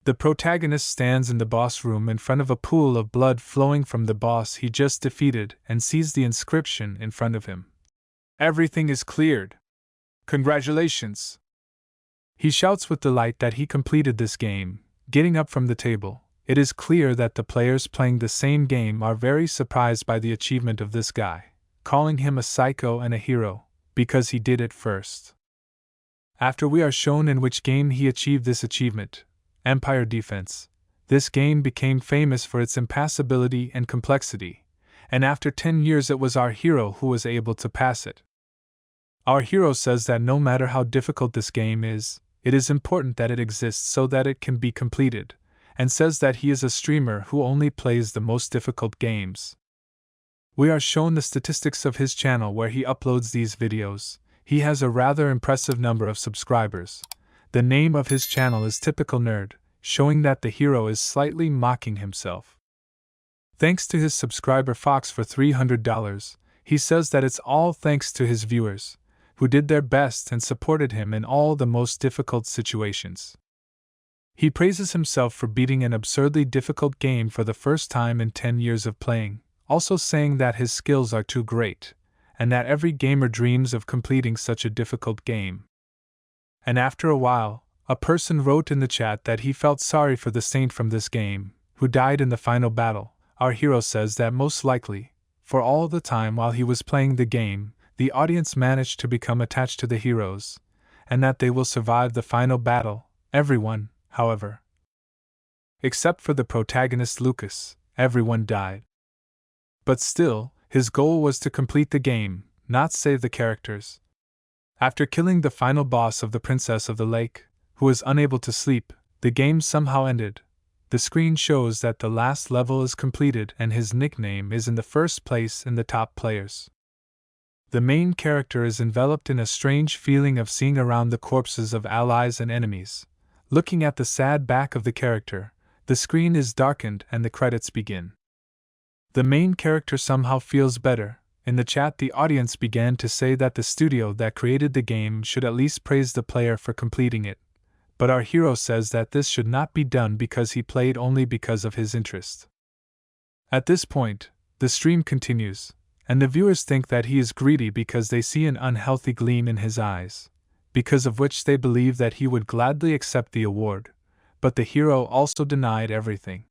The protagonist stands in the boss room in front of a pool of blood flowing from the boss he just defeated and sees the inscription in front of him. Everything is cleared. Congratulations! He shouts with delight that he completed this game. Getting up from the table, it is clear that the players playing the same game are very surprised by the achievement of this guy, calling him a psycho and a hero, because he did it first. After we are shown in which game he achieved this achievement, Empire Defense, this game became famous for its impassability and complexity, and after 10 years it was our hero who was able to pass it. Our hero says that no matter how difficult this game is, it is important that it exists so that it can be completed, and says that he is a streamer who only plays the most difficult games. We are shown the statistics of his channel where he uploads these videos. He has a rather impressive number of subscribers. The name of his channel is Typical Nerd, showing that the hero is slightly mocking himself. Thanks to his subscriber Fox for $300, he says that it's all thanks to his viewers, who did their best and supported him in all the most difficult situations. He praises himself for beating an absurdly difficult game for the first time in 10 years of playing, also saying that his skills are too great, and that every gamer dreams of completing such a difficult game. And after a while, a person wrote in the chat that he felt sorry for the saint from this game, who died in the final battle. Our hero says that most likely, for all the time while he was playing the game, the audience managed to become attached to the heroes, and that they will survive the final battle, everyone, however. Except for the protagonist Lucas, everyone died. But still, his goal was to complete the game, not save the characters. After killing the final boss of the Princess of the Lake, who is unable to sleep, the game somehow ended. The screen shows that the last level is completed and his nickname is in the first place in the top players. The main character is enveloped in a strange feeling of seeing around the corpses of allies and enemies. Looking at the sad back of the character, the screen is darkened and the credits begin. The main character somehow feels better. In the chat, the audience began to say that the studio that created the game should at least praise the player for completing it, but our hero says that this should not be done because he played only because of his interest. At this point, the stream continues, and the viewers think that he is greedy because they see an unhealthy gleam in his eyes, because of which they believe that he would gladly accept the award, but the hero also denied everything.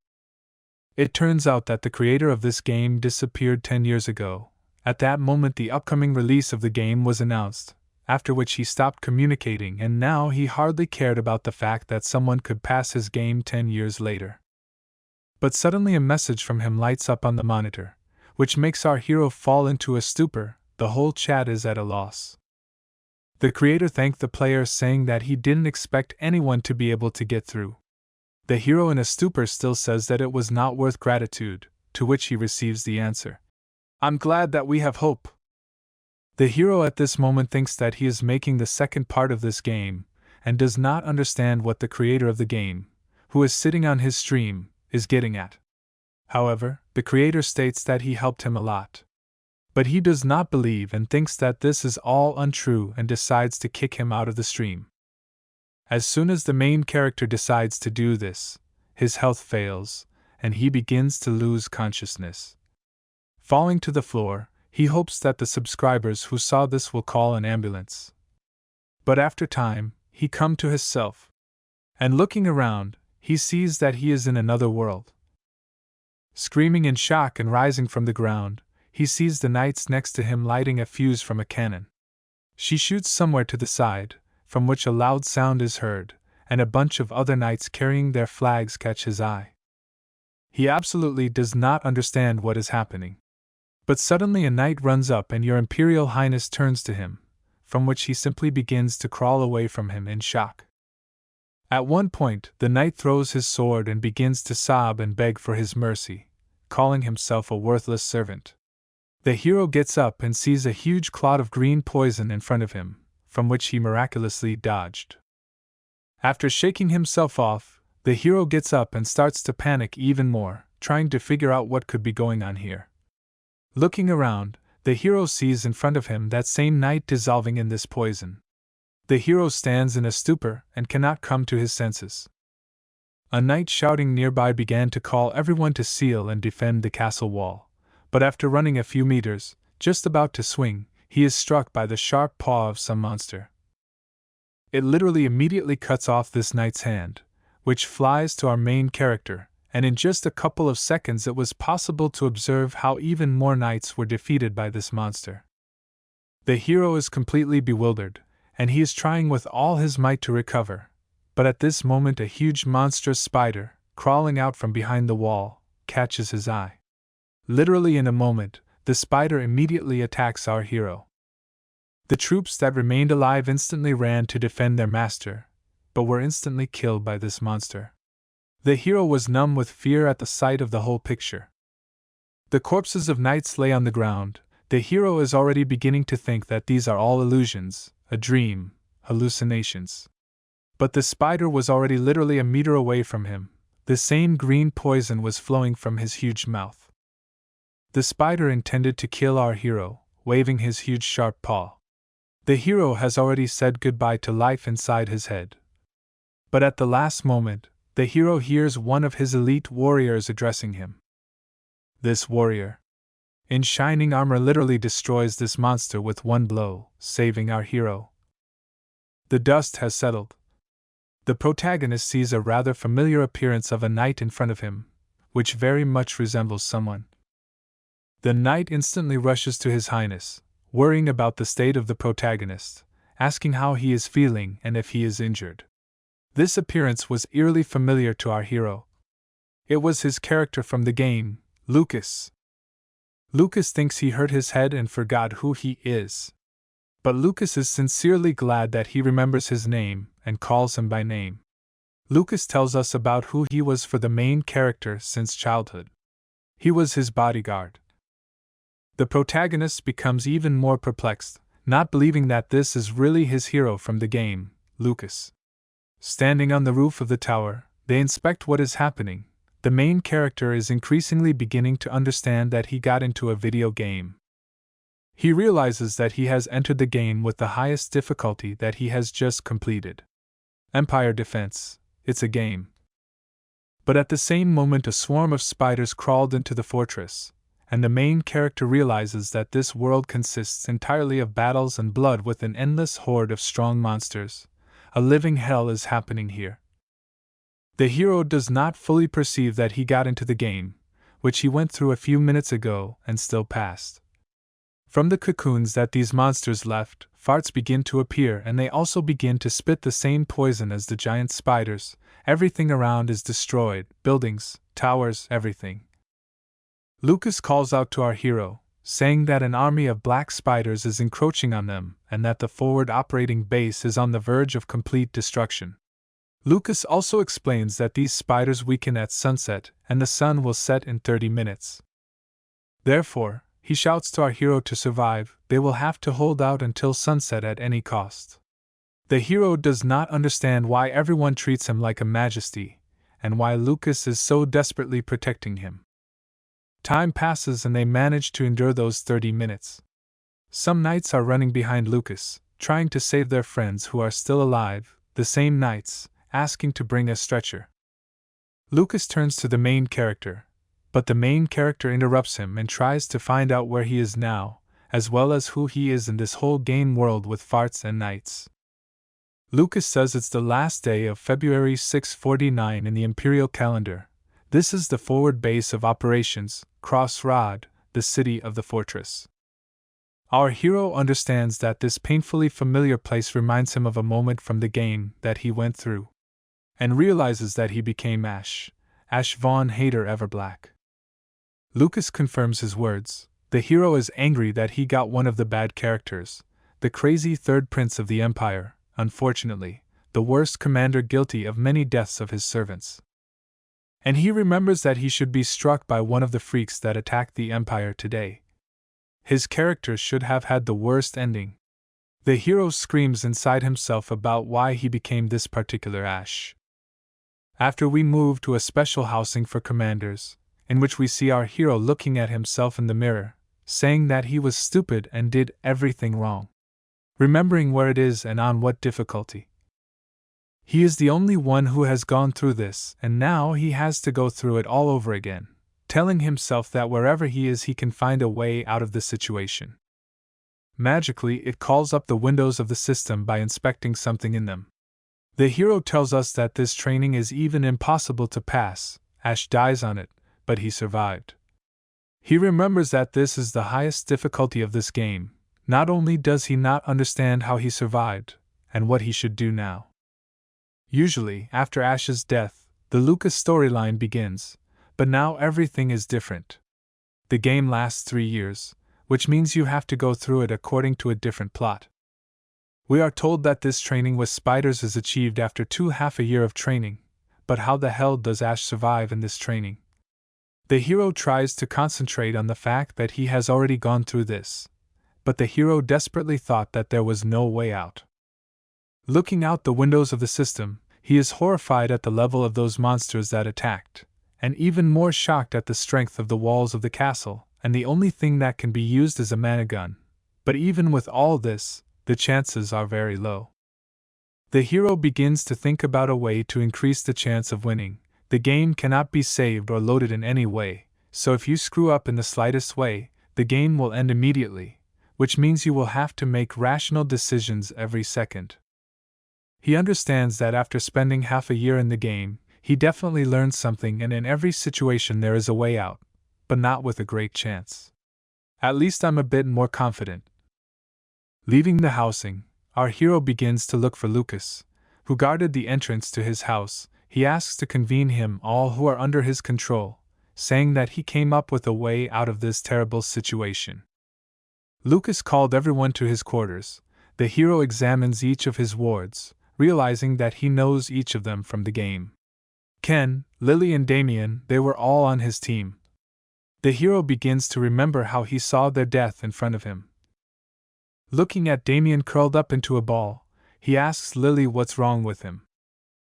It turns out that the creator of this game disappeared 10 years ago. At that moment the upcoming release of the game was announced, after which he stopped communicating and now he hardly cared about the fact that someone could pass his game 10 years later. But suddenly a message from him lights up on the monitor, which makes our hero fall into a stupor. The whole chat is at a loss. The creator thanked the player, saying that he didn't expect anyone to be able to get through. The hero in a stupor still says that it was not worth gratitude, to which he receives the answer, "I'm glad that we have hope." The hero at this moment thinks that he is making the second part of this game, and does not understand what the creator of the game, who is sitting on his stream, is getting at. However, the creator states that he helped him a lot. But he does not believe and thinks that this is all untrue and decides to kick him out of the stream. As soon as the main character decides to do this, his health fails, and he begins to lose consciousness. Falling to the floor, he hopes that the subscribers who saw this will call an ambulance. But after time, he comes to himself. And looking around, he sees that he is in another world. Screaming in shock and rising from the ground, he sees the knights next to him lighting a fuse from a cannon. She shoots somewhere to the side, from which a loud sound is heard, and a bunch of other knights carrying their flags catch his eye. He absolutely does not understand what is happening. But suddenly a knight runs up and Your Imperial Highness turns to him, from which he simply begins to crawl away from him in shock. At one point, the knight throws his sword and begins to sob and beg for his mercy, calling himself a worthless servant. The hero gets up and sees a huge cloud of green poison in front of him, from which he miraculously dodged. After shaking himself off, the hero gets up and starts to panic even more, trying to figure out what could be going on here. Looking around, the hero sees in front of him that same knight dissolving in this poison. The hero stands in a stupor and cannot come to his senses. A knight shouting nearby began to call everyone to seal and defend the castle wall, but after running a few meters, just about to swing, he is struck by the sharp paw of some monster. It literally immediately cuts off this knight's hand, which flies to our main character, and in just a couple of seconds it was possible to observe how even more knights were defeated by this monster. The hero is completely bewildered, and he is trying with all his might to recover, but at this moment a huge monstrous spider, crawling out from behind the wall, catches his eye. Literally in a moment, the spider immediately attacks our hero. The troops that remained alive instantly ran to defend their master, but were instantly killed by this monster. The hero was numb with fear at the sight of the whole picture. The corpses of knights lay on the ground. The hero is already beginning to think that these are all illusions, a dream, hallucinations. But the spider was already literally a meter away from him. The same green poison was flowing from his huge mouth. The spider intended to kill our hero, waving his huge sharp paw. The hero has already said goodbye to life inside his head. But at the last moment, the hero hears one of his elite warriors addressing him. This warrior, in shining armor, literally destroys this monster with one blow, saving our hero. The dust has settled. The protagonist sees a rather familiar appearance of a knight in front of him, which very much resembles someone. The knight instantly rushes to His Highness, worrying about the state of the protagonist, asking how he is feeling and if he is injured. This appearance was eerily familiar to our hero. It was his character from the game, Lucas. Lucas thinks he hurt his head and forgot who he is. But Lucas is sincerely glad that he remembers his name and calls him by name. Lucas tells us about who he was for the main character since childhood. He was his bodyguard. The protagonist becomes even more perplexed, not believing that this is really his hero from the game, Lucas. Standing on the roof of the tower, they inspect what is happening. The main character is increasingly beginning to understand that he got into a video game. He realizes that he has entered the game with the highest difficulty that he has just completed. Empire Defense, it's a game. But at the same moment a swarm of spiders crawled into the fortress, and the main character realizes that this world consists entirely of battles and blood with an endless horde of strong monsters. A living hell is happening here. The hero does not fully perceive that he got into the game, which he went through a few minutes ago and still passed. From the cocoons that these monsters left, farts begin to appear and they also begin to spit the same poison as the giant spiders. Everything around is destroyed, buildings, towers, everything. Lucas calls out to our hero, saying that an army of black spiders is encroaching on them and that the forward operating base is on the verge of complete destruction. Lucas also explains that these spiders weaken at sunset and the sun will set in 30 minutes. Therefore, he shouts to our hero to survive. They will have to hold out until sunset at any cost. The hero does not understand why everyone treats him like a majesty, and why Lucas is so desperately protecting him. Time passes and they manage to endure those 30 minutes. Some knights are running behind Lucas, trying to save their friends who are still alive, the same knights, asking to bring a stretcher. Lucas turns to the main character, but the main character interrupts him and tries to find out where he is now, as well as who he is in this whole game world with farts and knights. Lucas says it's the last day of February 649 in the imperial calendar. This is the forward base of operations, Crossroads, the city of the fortress. Our hero understands that this painfully familiar place reminds him of a moment from the game that he went through, and realizes that he became Ash von Hader Everblack. Lucas confirms his words. The hero is angry that he got one of the bad characters, the crazy third prince of the empire, unfortunately, the worst commander guilty of many deaths of his servants. And he remembers that he should be struck by one of the freaks that attacked the empire today. His character should have had the worst ending. The hero screams inside himself about why he became this particular Ash. After we move to a special housing for commanders, in which we see our hero looking at himself in the mirror, saying that he was stupid and did everything wrong, remembering where it is and on what difficulty. He is the only one who has gone through this, and now he has to go through it all over again, telling himself that wherever he is he can find a way out of this situation. Magically, it calls up the windows of the system by inspecting something in them. The hero tells us that this training is even impossible to pass. Ash dies on it, but he survived. He remembers that this is the highest difficulty of this game. Not only does he not understand how he survived, and what he should do now. Usually, after Ash's death, the Lucas storyline begins, but now everything is different. The game lasts 3 years, which means you have to go through it according to a different plot. We are told that this training with spiders is achieved after half a year of training, but how the hell does Ash survive in this training? The hero tries to concentrate on the fact that he has already gone through this, but the hero desperately thought that there was no way out. Looking out the windows of the system, he is horrified at the level of those monsters that attacked, and even more shocked at the strength of the walls of the castle, and the only thing that can be used is a mana gun. But even with all this, the chances are very low. The hero begins to think about a way to increase the chance of winning. The game cannot be saved or loaded in any way, so if you screw up in the slightest way, the game will end immediately, which means you will have to make rational decisions every second. He understands that after spending half a year in the game, he definitely learned something, and in every situation there is a way out, but not with a great chance. At least I'm a bit more confident. Leaving the housing, our hero begins to look for Lucas, who guarded the entrance to his house. He asks to convene him all who are under his control, saying that he came up with a way out of this terrible situation. Lucas called everyone to his quarters. The hero examines each of his wards, realizing that he knows each of them from the game. Ken, Lily and Damien, they were all on his team. The hero begins to remember how he saw their death in front of him. Looking at Damien curled up into a ball, he asks Lily what's wrong with him.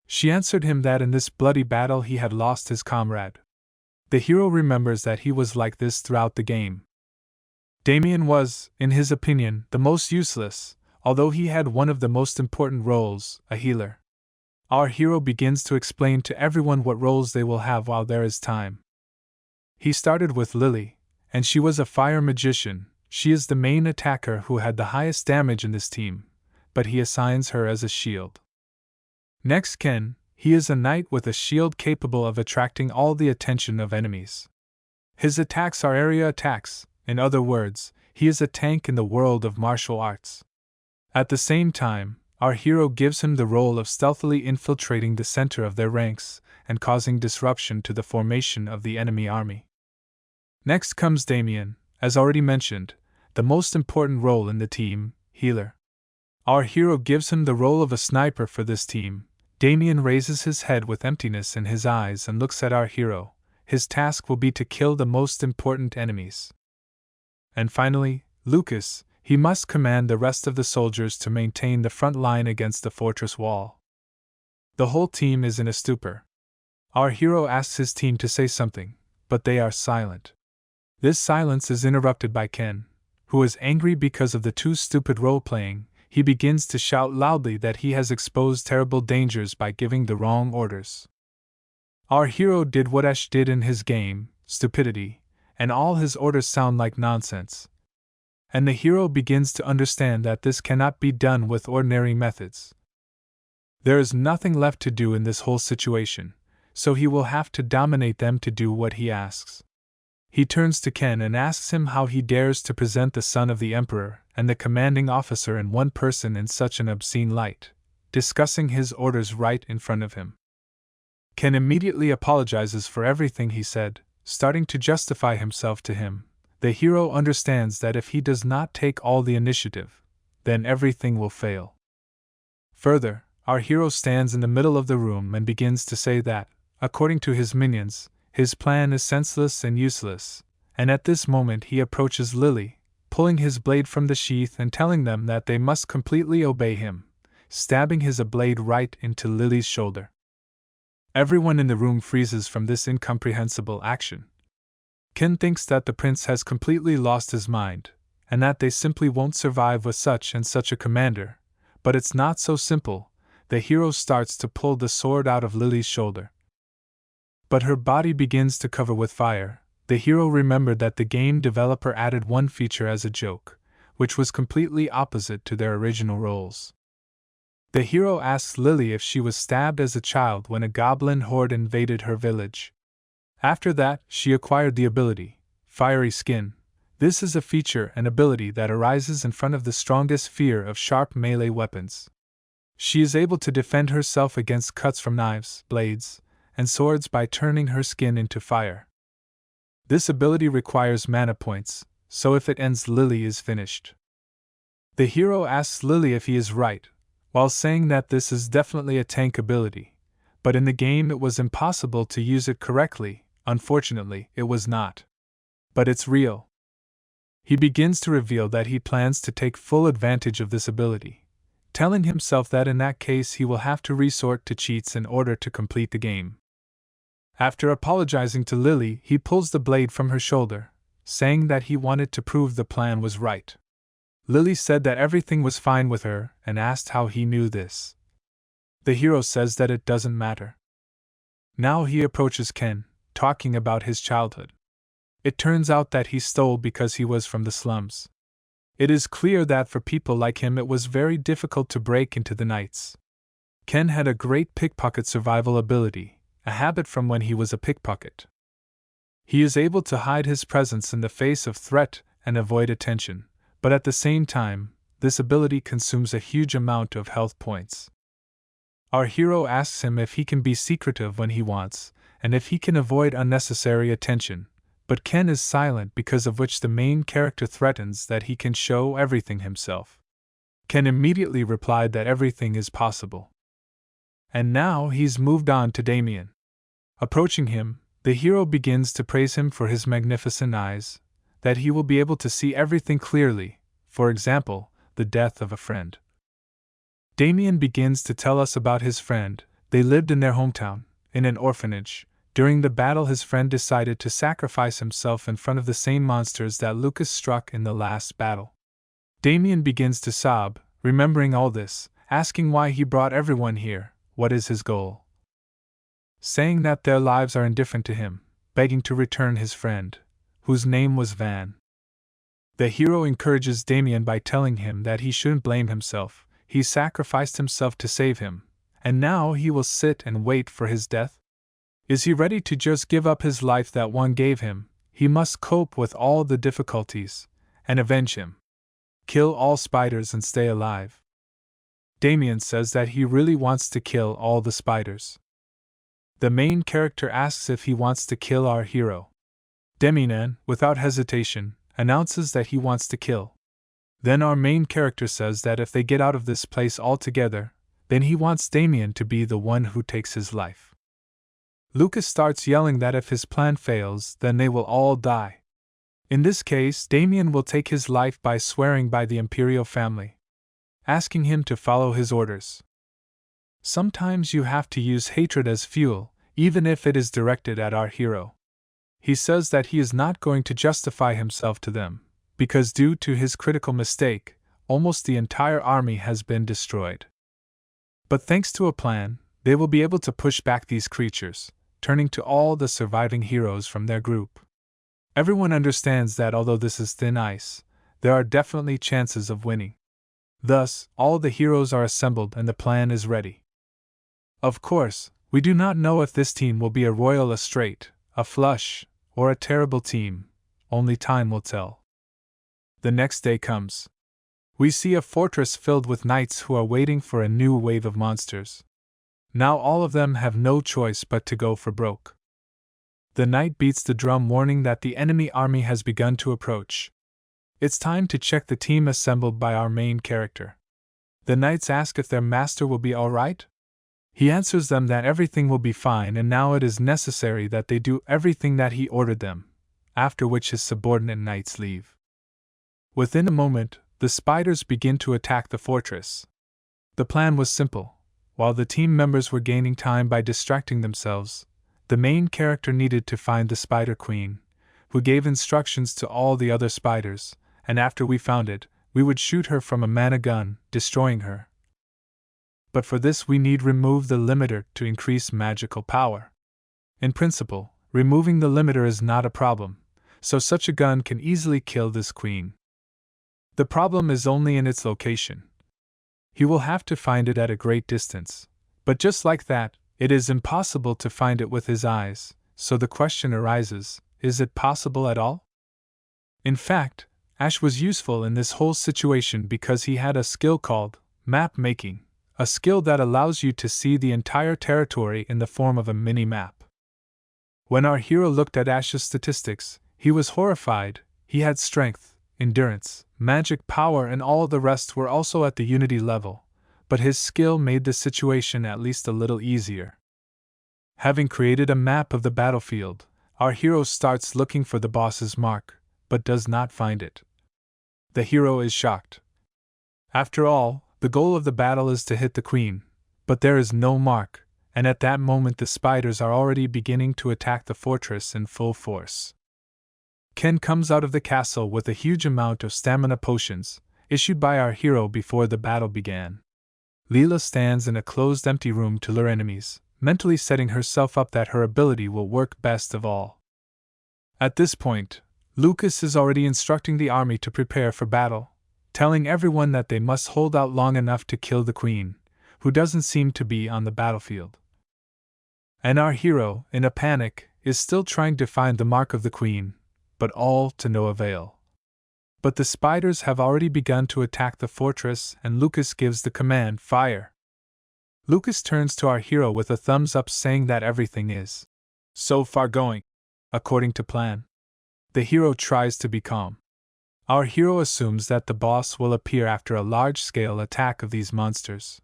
She answered him that in this bloody battle he had lost his comrade. The hero remembers that he was like this throughout the game. Damien was, in his opinion, the most useless, although he had one of the most important roles, a healer. Our hero begins to explain to everyone what roles they will have while there is time. He started with Lily, and she was a fire magician. She is the main attacker who had the highest damage in this team, but he assigns her as a shield. Next, Ken, he is a knight with a shield capable of attracting all the attention of enemies. His attacks are area attacks, in other words, he is a tank in the world of martial arts. At the same time, our hero gives him the role of stealthily infiltrating the center of their ranks and causing disruption to the formation of the enemy army. Next comes Damien, as already mentioned, the most important role in the team, healer. Our hero gives him the role of a sniper for this team. Damien raises his head with emptiness in his eyes and looks at our hero. His task will be to kill the most important enemies. And finally, Lucas, he must command the rest of the soldiers to maintain the front line against the fortress wall. The whole team is in a stupor. Our hero asks his team to say something, but they are silent. This silence is interrupted by Ken, who is angry because of the too stupid role-playing. He begins to shout loudly that he has exposed terrible dangers by giving the wrong orders. Our hero did what Ash did in his game, stupidity, and all his orders sound like nonsense. And the hero begins to understand that this cannot be done with ordinary methods. There is nothing left to do in this whole situation, so he will have to dominate them to do what he asks. He turns to Ken and asks him how he dares to present the son of the Emperor and the commanding officer in one person in such an obscene light, discussing his orders right in front of him. Ken immediately apologizes for everything he said, starting to justify himself to him. The hero understands that if he does not take all the initiative, then everything will fail. Further, our hero stands in the middle of the room and begins to say that, according to his minions, his plan is senseless and useless, and at this moment he approaches Lily, pulling his blade from the sheath and telling them that they must completely obey him, stabbing his blade right into Lily's shoulder. Everyone in the room freezes from this incomprehensible action. Ken thinks that the prince has completely lost his mind, and that they simply won't survive with such and such a commander, but it's not so simple. the hero starts to pull the sword out of Lily's shoulder. But her body begins to cover with fire. The hero remembered that the game developer added one feature as a joke, which was completely opposite to their original roles. The hero asks Lily if she was stabbed as a child when a goblin horde invaded her village. After that, she acquired the ability, Fiery Skin. This is a feature and ability that arises in front of the strongest fear of sharp melee weapons. She is able to defend herself against cuts from knives, blades, and swords by turning her skin into fire. This ability requires mana points, so if it ends, Lily is finished. The hero asks Lily if he is right, while saying that this is definitely a tank ability, but in the game it was impossible to use it correctly. Unfortunately, it was not. But it's real. He begins to reveal that he plans to take full advantage of this ability, telling himself that in that case he will have to resort to cheats in order to complete the game. After apologizing to Lily, he pulls the blade from her shoulder, saying that he wanted to prove the plan was right. Lily said that everything was fine with her and asked how he knew this. The hero says that it doesn't matter. Now he approaches Ken, talking about his childhood. It turns out that he stole because he was from the slums. It is clear that for people like him it was very difficult to break into the nights. Ken had a great pickpocket survival ability, a habit from when he was a pickpocket. He is able to hide his presence in the face of threat and avoid attention, but at the same time, this ability consumes a huge amount of health points. Our hero asks him if he can be secretive when he wants, and if he can avoid unnecessary attention, but Ken is silent, because of which the main character threatens that he can show everything himself. Ken immediately replied that everything is possible. And now he's moved on to Damien. Approaching him, the hero begins to praise him for his magnificent eyes, that he will be able to see everything clearly, for example, the death of a friend. Damien begins to tell us about his friend. They lived in their hometown, in an orphanage. During the battle, his friend decided to sacrifice himself in front of the same monsters that Lucas struck in the last battle. Damien begins to sob, remembering all this, asking why he brought everyone here, what is his goal. Saying that their lives are indifferent to him, begging to return his friend, whose name was Van. The hero encourages Damien by telling him that he shouldn't blame himself. He sacrificed himself to save him, and now he will sit and wait for his death? Is he ready to just give up his life that one gave him? He must cope with all the difficulties, and avenge him. Kill all spiders and stay alive. Damien says that he really wants to kill all the spiders. The main character asks if he wants to kill our hero. Damien, without hesitation, announces that he wants to kill. Then our main character says that if they get out of this place altogether, then he wants Damien to be the one who takes his life. Lucas starts yelling that if his plan fails, then they will all die. In this case, Damien will take his life by swearing by the Imperial family, asking him to follow his orders. Sometimes you have to use hatred as fuel, even if it is directed at our hero. He says that he is not going to justify himself to them, because due to his critical mistake, almost the entire army has been destroyed. But thanks to a plan, they will be able to push back these creatures, turning to all the surviving heroes from their group. Everyone understands that although this is thin ice, there are definitely chances of winning. Thus, all the heroes are assembled and the plan is ready. Of course, we do not know if this team will be a royal, a straight, a flush, or a terrible team. Only time will tell. The next day comes. We see a fortress filled with knights who are waiting for a new wave of monsters. Now all of them have no choice but to go for broke. The knight beats the drum, warning that the enemy army has begun to approach. It's time to check the team assembled by our main character. The knights ask if their master will be alright. He answers them that everything will be fine, and now it is necessary that they do everything that he ordered them, after which his subordinate knights leave. Within a moment, the spiders begin to attack the fortress. The plan was simple. While the team members were gaining time by distracting themselves, the main character needed to find the Spider Queen, who gave instructions to all the other spiders, and after we found it, we would shoot her from a mana gun, destroying her. but for this we need remove the limiter to increase magical power. In principle, removing the limiter is not a problem, so such a gun can easily kill this queen. The problem is only in its location. He will have to find it at a great distance, but just like that, it is impossible to find it with his eyes, so the question arises, is it possible at all? In fact, Ash was useful in this whole situation because he had a skill called map making, a skill that allows you to see the entire territory in the form of a mini-map. When our hero looked at Ash's statistics, he was horrified. He had strength, endurance, magic power, and all the rest were also at the unity level, but his skill made the situation at least a little easier. Having created a map of the battlefield, our hero starts looking for the boss's mark, but does not find it. The hero is shocked. After all, the goal of the battle is to hit the queen, but there is no mark, and at that moment the spiders are already beginning to attack the fortress in full force. Ken comes out of the castle with a huge amount of stamina potions, issued by our hero before the battle began. Leela stands in a closed empty room to lure enemies, mentally setting herself up that her ability will work best of all. At this point, Lucas is already instructing the army to prepare for battle, telling everyone that they must hold out long enough to kill the queen, who doesn't seem to be on the battlefield. And our hero, in a panic, is still trying to find the mark of the queen, but all to no avail. But the spiders have already begun to attack the fortress, and Lucas gives the command, fire. Lucas turns to our hero with a thumbs up, saying that everything is so far going according to plan. The hero tries to be calm. Our hero assumes that the boss will appear after a large-scale attack of these monsters.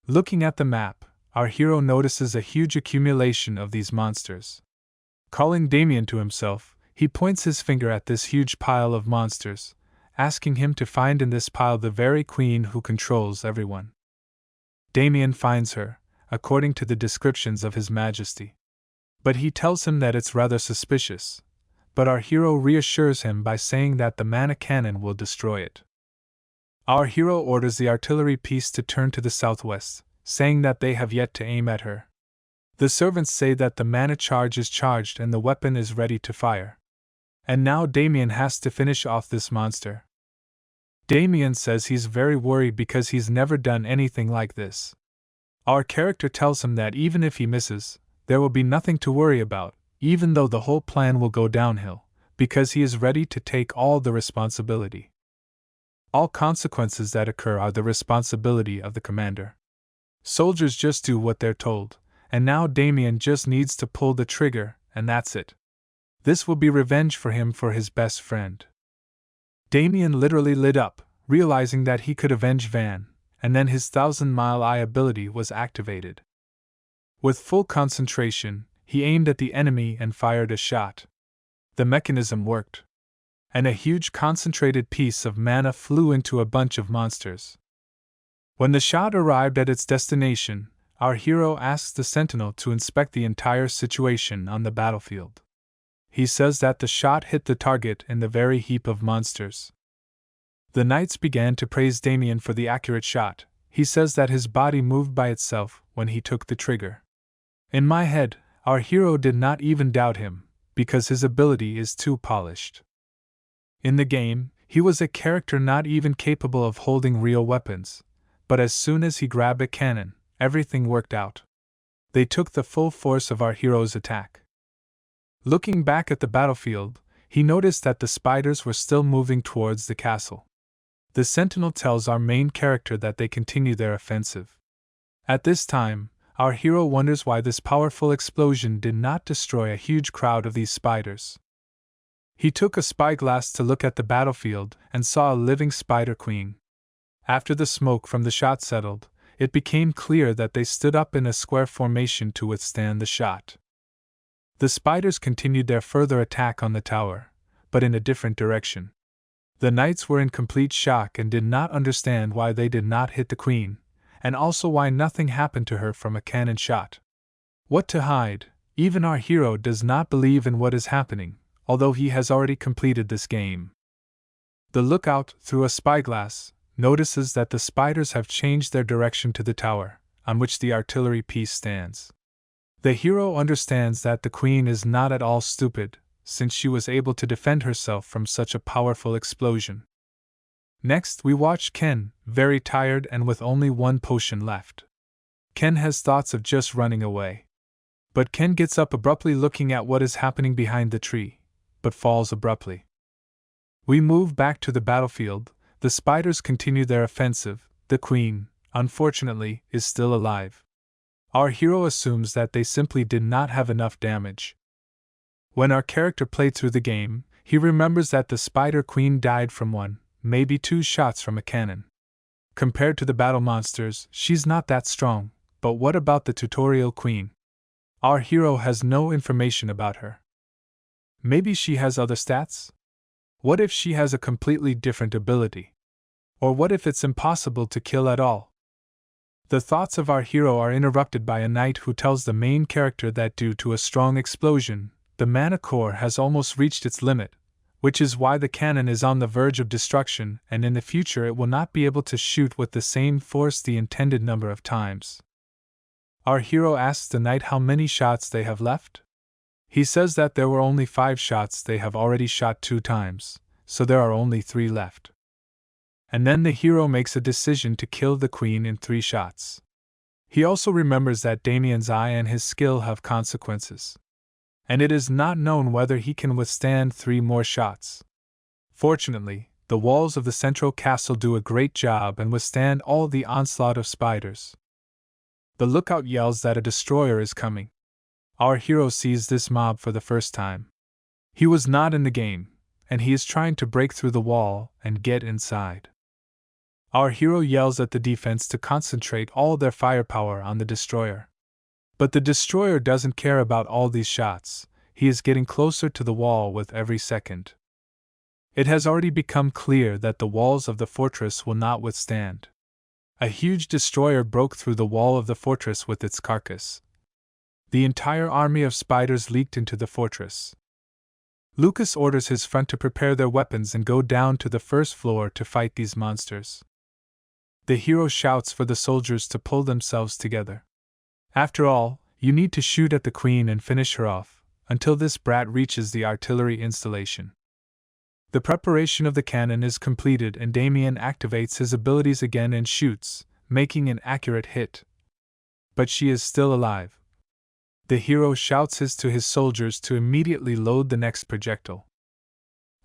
Looking at the map, our hero notices a huge accumulation of these monsters. Calling Damien to himself, he points his finger at this huge pile of monsters, asking him to find in this pile the very queen who controls everyone. Damien finds her, according to the descriptions of His Majesty. But he tells him that it's rather suspicious, but our hero reassures him by saying that the mana cannon will destroy it. Our hero orders the artillery piece to turn to the southwest, saying that they have yet to aim at her. The servants say that the mana charge is charged and the weapon is ready to fire. And now Damien has to finish off this monster. Damien says he's very worried because he's never done anything like this. Our character tells him that even if he misses, there will be nothing to worry about, even though the whole plan will go downhill, because he is ready to take all the responsibility. All consequences that occur are the responsibility of the commander. Soldiers just do what they're told, and now Damien just needs to pull the trigger, and that's it. This will be revenge for him for his best friend. Damien literally lit up, realizing that he could avenge Van, and then his 1,000-mile eye ability was activated. With full concentration, he aimed at the enemy and fired a shot. The mechanism worked, and a huge concentrated piece of mana flew into a bunch of monsters. When the shot arrived at its destination, our hero asks the sentinel to inspect the entire situation on the battlefield. He says that the shot hit the target in the very heap of monsters. The knights began to praise Damien for the accurate shot. He says that his body moved by itself when he took the trigger. In my head, our hero did not even doubt him, because his ability is too polished. In the game, he was a character not even capable of holding real weapons, but as soon as he grabbed a cannon, everything worked out. They took the full force of our hero's attack. Looking back at the battlefield, he noticed that the spiders were still moving towards the castle. The sentinel tells our main character that they continue their offensive. At this time, our hero wonders why this powerful explosion did not destroy a huge crowd of these spiders. He took a spyglass to look at the battlefield and saw a living spider queen. After the smoke from the shot settled, it became clear that they stood up in a square formation to withstand the shot. The spiders continued their further attack on the tower, but in a different direction. The knights were in complete shock and did not understand why they did not hit the queen, and also why nothing happened to her from a cannon shot. What to hide, even our hero does not believe in what is happening, although he has already completed this game. The lookout, through a spyglass, notices that the spiders have changed their direction to the tower, on which the artillery piece stands. The hero understands that the queen is not at all stupid, since she was able to defend herself from such a powerful explosion. Next, we watch Ken, very tired and with only one potion left. Ken has thoughts of just running away. But Ken gets up abruptly, looking at what is happening behind the tree, but falls abruptly. We move back to the battlefield. The spiders continue their offensive. The queen, unfortunately, is still alive. Our hero assumes that they simply did not have enough damage. When our character played through the game, he remembers that the spider queen died from 1, maybe 2 shots from a cannon. Compared to the battle monsters, she's not that strong, but what about the tutorial queen? Our hero has no information about her. Maybe she has other stats? What if she has a completely different ability? Or what if it's impossible to kill at all? The thoughts of our hero are interrupted by a knight who tells the main character that due to a strong explosion, the mana core has almost reached its limit, which is why the cannon is on the verge of destruction, and in the future it will not be able to shoot with the same force the intended number of times. Our hero asks the knight how many shots they have left. He says that there were only 5 shots. They have already shot 2 times, so there are only 3 left. And then the hero makes a decision to kill the queen in 3 shots. He also remembers that Damien's eye and his skill have consequences, and it is not known whether he can withstand 3 more shots. Fortunately, the walls of the central castle do a great job and withstand all the onslaught of spiders. The lookout yells that a destroyer is coming. Our hero sees this mob for the first time. He was not in the game, and he is trying to break through the wall and get inside. Our hero yells at the defense to concentrate all their firepower on the destroyer. But the destroyer doesn't care about all these shots. He is getting closer to the wall with every second. It has already become clear that the walls of the fortress will not withstand. A huge destroyer broke through the wall of the fortress with its carcass. The entire army of spiders leaked into the fortress. Lucas orders his front to prepare their weapons and go down to the first floor to fight these monsters. The hero shouts for the soldiers to pull themselves together. After all, you need to shoot at the queen and finish her off, until this brat reaches the artillery installation. The preparation of the cannon is completed and Damien activates his abilities again and shoots, making an accurate hit. But she is still alive. The hero shouts to his soldiers to immediately load the next projectile.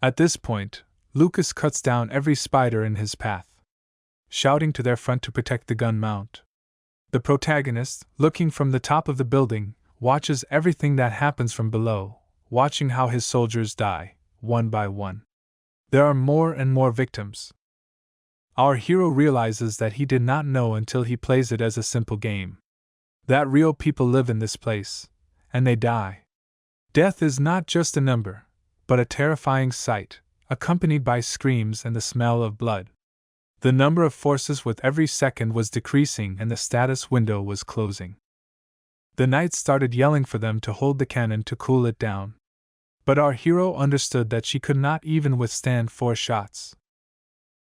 At this point, Lucas cuts down every spider in his path, shouting to their front to protect the gun mount. The protagonist, looking from the top of the building, watches everything that happens from below, watching how his soldiers die, one by one. There are more and more victims. Our hero realizes that he did not know until he plays it as a simple game. That real people live in this place, and they die. Death is not just a number, but a terrifying sight, accompanied by screams and the smell of blood. The number of forces with every second was decreasing and the status window was closing. The knights started yelling for them to hold the cannon to cool it down. But our hero understood that she could not even withstand 4 shots.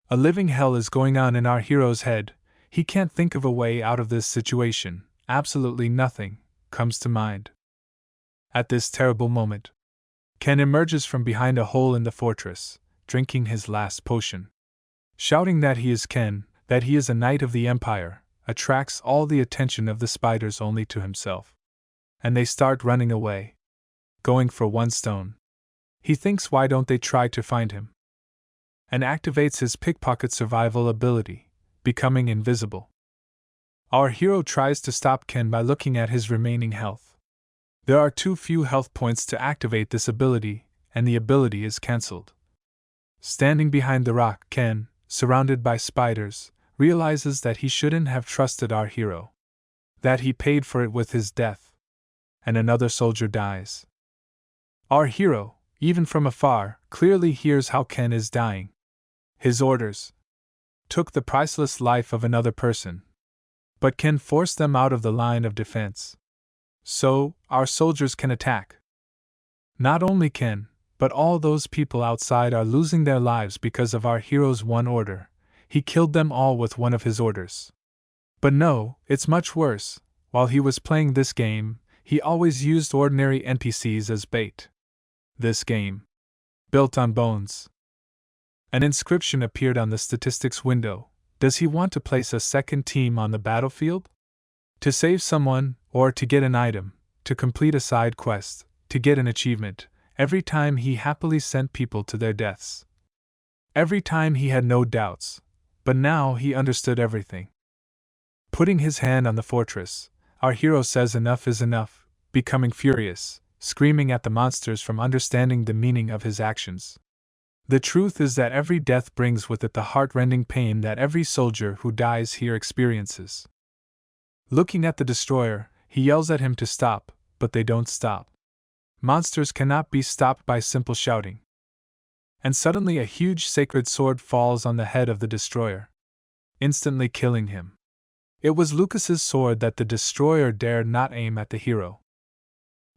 A living hell is going on in our hero's head. He can't think of a way out of this situation. Absolutely nothing comes to mind. At this terrible moment, Ken emerges from behind a hole in the fortress, drinking his last potion. Shouting that he is Ken, that he is a knight of the Empire, attracts all the attention of the spiders only to himself. And they start running away, going for 1 stone. He thinks, why don't they try to find him? And activates his pickpocket survival ability, becoming invisible. Our hero tries to stop Ken by looking at his remaining health. There are too few health points to activate this ability, and the ability is cancelled. Standing behind the rock, Ken, surrounded by spiders, realizes that he shouldn't have trusted our hero. That he paid for it with his death. And another soldier dies. Our hero, even from afar, clearly hears how Ken is dying. His orders took the priceless life of another person. But Ken forced them out of the line of defense. So, our soldiers can attack. Not only Ken, but all those people outside are losing their lives because of our hero's one order. he killed them all with one of his orders. But no, it's much worse. While he was playing this game, he always used ordinary NPCs as bait. This game, built on bones. An inscription appeared on the statistics window. Does he want to place a second team on the battlefield? To save someone, or to get an item, to complete a side quest, to get an achievement, every time he happily sent people to their deaths. Every time he had no doubts, but now he understood everything. Putting his hand on the fortress, our hero says enough is enough, becoming furious, screaming at the monsters from understanding the meaning of his actions. The truth is that every death brings with it the heart-rending pain that every soldier who dies here experiences. Looking at the destroyer, he yells at him to stop, but they don't stop. Monsters cannot be stopped by simple shouting. And suddenly a huge sacred sword falls on the head of the destroyer, instantly killing him. It was Lucas's sword that the destroyer dared not aim at the hero.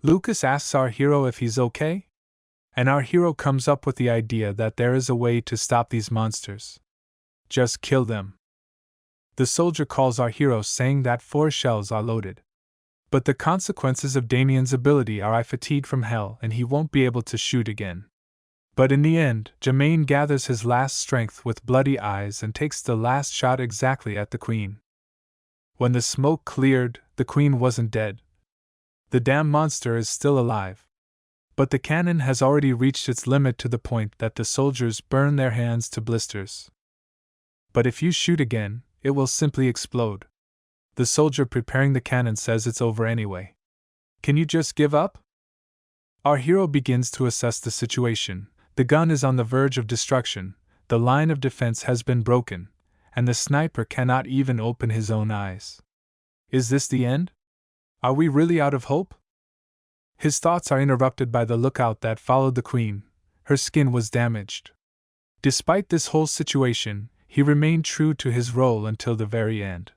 Lucas asks our hero if he's okay, and our hero comes up with the idea that there is a way to stop these monsters. Just kill them. The soldier calls our hero, saying that 4 shells are loaded. But the consequences of Damien's ability are fatigued from hell and he won't be able to shoot again. But in the end, Jermaine gathers his last strength with bloody eyes and takes the last shot exactly at the queen. When the smoke cleared, the queen wasn't dead. The damn monster is still alive. But the cannon has already reached its limit to the point that the soldiers burn their hands to blisters. But if you shoot again, it will simply explode. The soldier preparing the cannon says it's over anyway. Can you just give up? Our hero begins to assess the situation. The gun is on the verge of destruction, the line of defense has been broken, and the sniper cannot even open his own eyes. Is this the end? Are we really out of hope? His thoughts are interrupted by the lookout that followed the queen. Her skin was damaged. Despite this whole situation, he remained true to his role until the very end.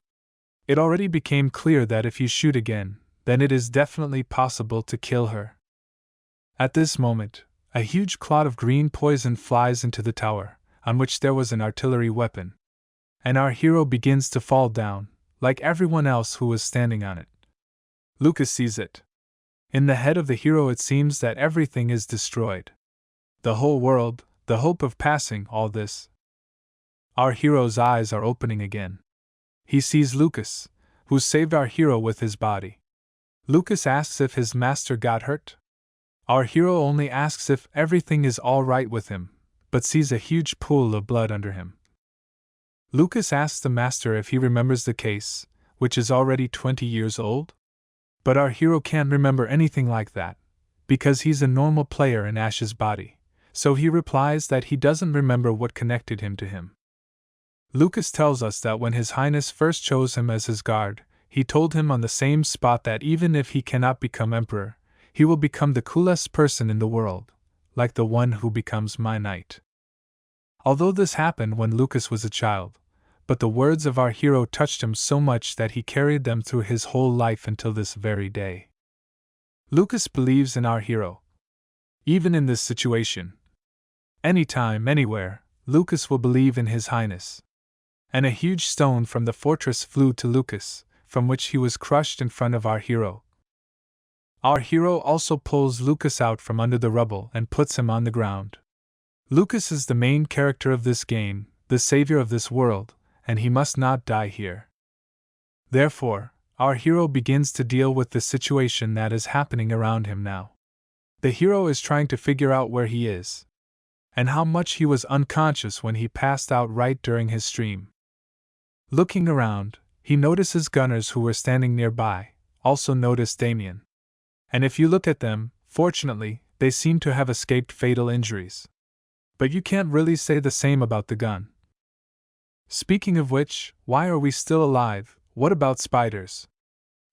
It already became clear that if you shoot again, then it is definitely possible to kill her. At this moment, a huge cloud of green poison flies into the tower, on which there was an artillery weapon. And our hero begins to fall down, like everyone else who was standing on it. Lucas sees it. In the head of the hero it seems that everything is destroyed. The whole world, the hope of passing all this. Our hero's eyes are opening again. He sees Lucas, who saved our hero with his body. Lucas asks if his master got hurt. Our hero only asks if everything is all right with him, but sees a huge pool of blood under him. Lucas asks the master if he remembers the case, which is already 20 years old. But our hero can't remember anything like that, because he's a normal player in Ash's body, so he replies that he doesn't remember what connected him to him. Lucas tells us that when His Highness first chose him as his guard, he told him on the same spot that even if he cannot become emperor, he will become the coolest person in the world, like the one who becomes my knight. Although this happened when Lucas was a child, but the words of our hero touched him so much that he carried them through his whole life until this very day. Lucas believes in our hero. Even in this situation. Anytime, anywhere, Lucas will believe in His Highness. And a huge stone from the fortress flew to Lucas, from which he was crushed in front of our hero. Our hero also pulls Lucas out from under the rubble and puts him on the ground. Lucas is the main character of this game, the savior of this world, and he must not die here. Therefore, our hero begins to deal with the situation that is happening around him now. The hero is trying to figure out where he is, and how much he was unconscious when he passed out right during his stream. Looking around, he notices gunners who were standing nearby, also notice Damien. And if you look at them, fortunately, they seem to have escaped fatal injuries. But you can't really say the same about the gun. Speaking of which, why are we still alive? What about spiders?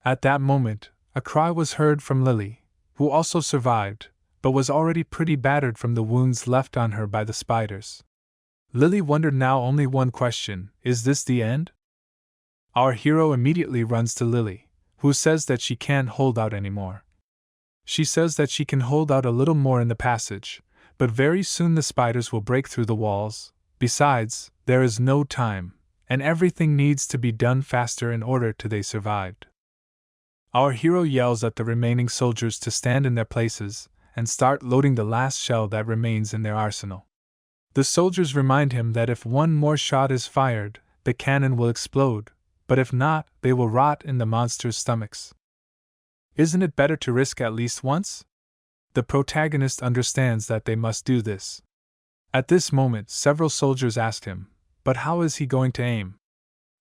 At that moment, a cry was heard from Lily, who also survived, but was already pretty battered from the wounds left on her by the spiders. Lily wondered now only one question: is this the end? Our hero immediately runs to Lily, who says that she can't hold out anymore. She says that she can hold out a little more in the passage, but very soon the spiders will break through the walls. Besides, There is no time, and everything needs to be done faster in order to they survived. Our hero yells at the remaining soldiers to stand in their places and start loading the last shell that remains in their arsenal. The soldiers remind him that if one more shot is fired, the cannon will explode, but if not, they will rot in the monsters' stomachs. Isn't it better to risk at least once? The protagonist understands that they must do this. At this moment, several soldiers ask him, but how is he going to aim?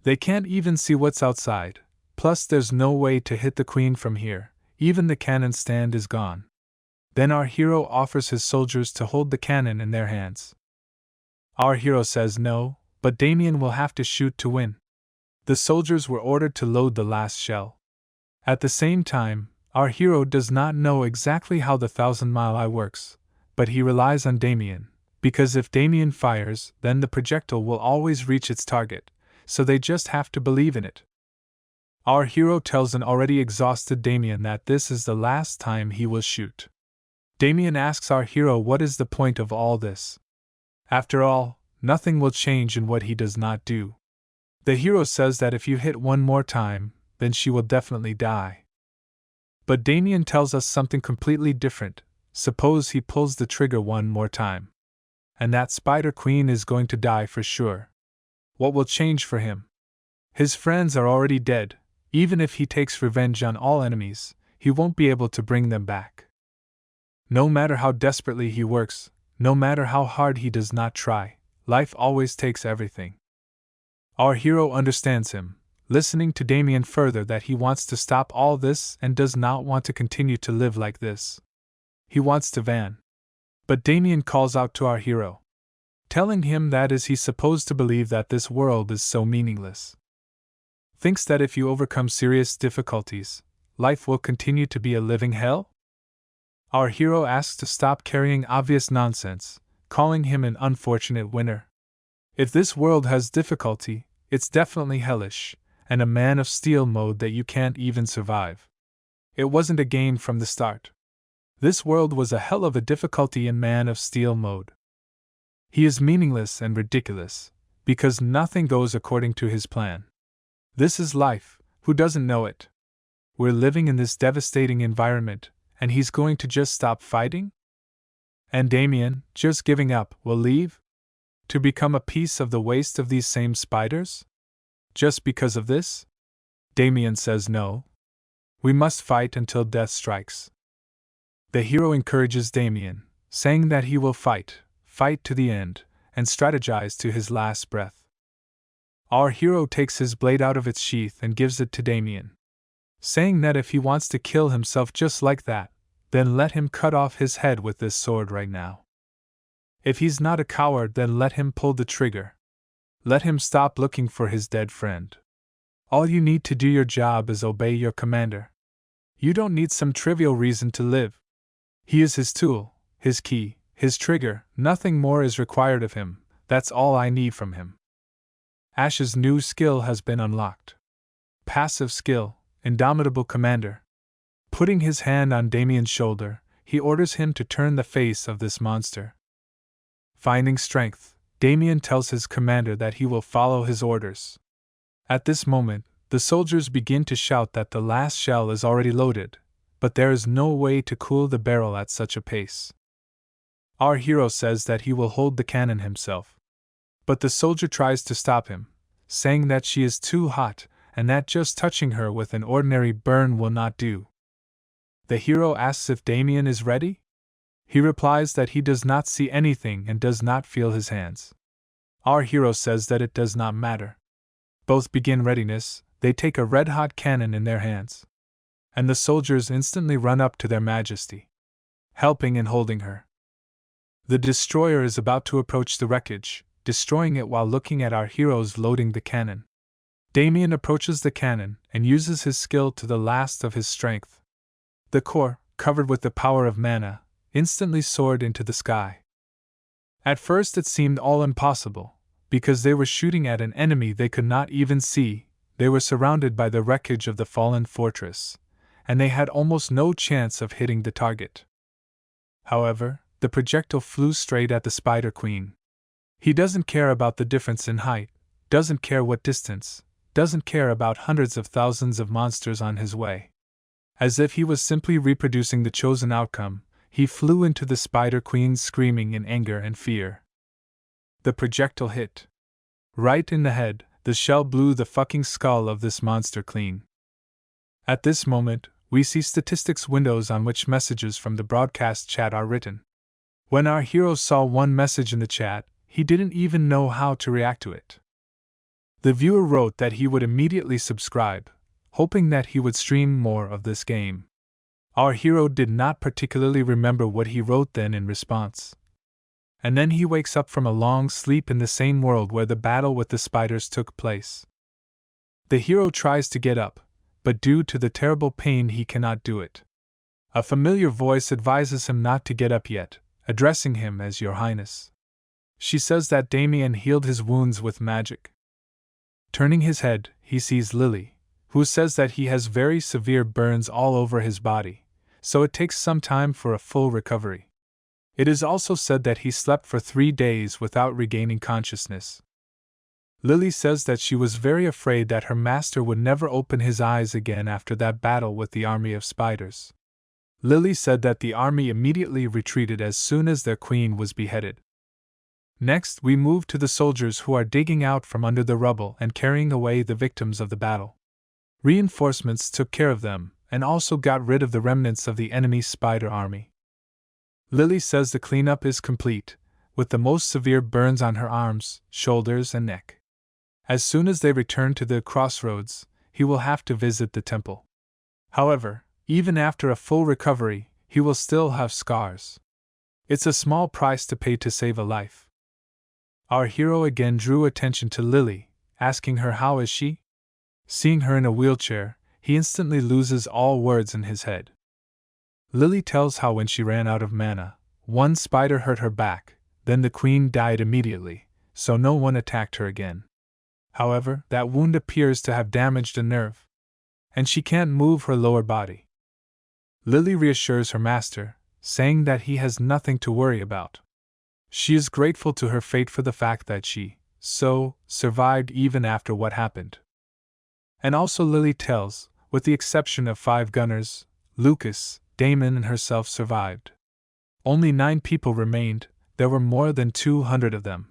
They can't even see what's outside, plus there's no way to hit the queen from here, even the cannon stand is gone. Then our hero offers his soldiers to hold the cannon in their hands. Our hero says no, but Damien will have to shoot to win. The soldiers were ordered to load the last shell. At the same time, our hero does not know exactly how the 1,000-mile eye works, but he relies on Damien, because if Damien fires, then the projectile will always reach its target, so they just have to believe in it. Our hero tells an already exhausted Damien that this is the last time he will shoot. Damien asks our hero what is the point of all this. After all, nothing will change in what he does not do. The hero says that if you hit one more time, then she will definitely die. But Damien tells us something completely different. Suppose he pulls the trigger one more time. And that Spider Queen is going to die for sure. What will change for him? His friends are already dead. Even if he takes revenge on all enemies, he won't be able to bring them back. No matter how desperately he works, no matter how hard he does not try, life always takes everything. Our hero understands him, listening to Damien further that he wants to stop all this and does not want to continue to live like this. He wants to van. But Damien calls out to our hero, telling him that is he supposed to believe that this world is so meaningless. Thinks that if you overcome serious difficulties, life will continue to be a living hell? Our hero asks to stop carrying obvious nonsense, calling him an unfortunate winner. If this world has difficulty, it's definitely hellish, and a man of steel mode that you can't even survive. It wasn't a game from the start. This world was a hell of a difficulty in man of steel mode. He is meaningless and ridiculous, because nothing goes according to his plan. This is life, who doesn't know it? We're living in this devastating environment, and he's going to just stop fighting? And Damien, just giving up, will leave? To become a piece of the waste of these same spiders? Just because of this? Damien says no. We must fight until death strikes. The hero encourages Damien, saying that he will fight to the end, and strategize to his last breath. Our hero takes his blade out of its sheath and gives it to Damien, saying that if he wants to kill himself just like that, then let him cut off his head with this sword right now. If he's not a coward, then let him pull the trigger. Let him stop looking for his dead friend. All you need to do your job is obey your commander. You don't need some trivial reason to live. He is his tool, his key, his trigger, nothing more is required of him, that's all I need from him. Ash's new skill has been unlocked. Passive skill, Indomitable Commander. Putting his hand on Damien's shoulder, he orders him to turn the face of this monster. Finding strength, Damien tells his commander that he will follow his orders. At this moment, the soldiers begin to shout that the last shell is already loaded, but there is no way to cool the barrel at such a pace. Our hero says that he will hold the cannon himself. But the soldier tries to stop him, saying that she is too hot and that just touching her with an ordinary burn will not do. The hero asks if Damien is ready. He replies that he does not see anything and does not feel his hands. Our hero says that it does not matter. Both begin readiness, they take a red-hot cannon in their hands. And the soldiers instantly run up to their majesty, helping and holding her. The destroyer is about to approach the wreckage, destroying it while looking at our heroes loading the cannon. Damien approaches the cannon and uses his skill to the last of his strength. The core, covered with the power of mana, instantly soared into the sky. At first it seemed all impossible, because they were shooting at an enemy they could not even see, they were surrounded by the wreckage of the fallen fortress, and they had almost no chance of hitting the target. However, the projectile flew straight at the Spider Queen. He doesn't care about the difference in height, doesn't care what distance, doesn't care about hundreds of thousands of monsters on his way. As if he was simply reproducing the chosen outcome, he flew into the Spider Queen screaming in anger and fear. The projectile hit right in the head. The shell blew the fucking skull of this monster clean. At this moment, we see statistics windows on which messages from the broadcast chat are written. When our hero saw one message in the chat, he didn't even know how to react to it. The viewer wrote that he would immediately subscribe, hoping that he would stream more of this game. Our hero did not particularly remember what he wrote then in response. And then he wakes up from a long sleep in the same world where the battle with the spiders took place. The hero tries to get up, but due to the terrible pain he cannot do it. A familiar voice advises him not to get up yet, addressing him as Your Highness. She says that Damien healed his wounds with magic. Turning his head, he sees Lily, who says that he has very severe burns all over his body, so it takes some time for a full recovery. It is also said that he slept for 3 days without regaining consciousness. Lily says that she was very afraid that her master would never open his eyes again after that battle with the army of spiders. Lily said that the army immediately retreated as soon as their queen was beheaded. Next, we move to the soldiers who are digging out from under the rubble and carrying away the victims of the battle. Reinforcements took care of them, and also got rid of the remnants of the enemy spider army. Lily says the cleanup is complete, with the most severe burns on her arms, shoulders, and neck. As soon as they return to the Crossroads, he will have to visit the temple. However, even after a full recovery, he will still have scars. It's a small price to pay to save a life. Our hero again drew attention to Lily, asking her how is she? Seeing her in a wheelchair, he instantly loses all words in his head. Lily tells how when she ran out of mana, one spider hurt her back, then the queen died immediately, so no one attacked her again. However, that wound appears to have damaged a nerve, and she can't move her lower body. Lily reassures her master, saying that he has nothing to worry about. She is grateful to her fate for the fact that she, survived even after what happened. And also Lily tells, with the exception of 5 gunners, Lucas, Damon and herself survived. Only 9 people remained, there were more than 200 of them.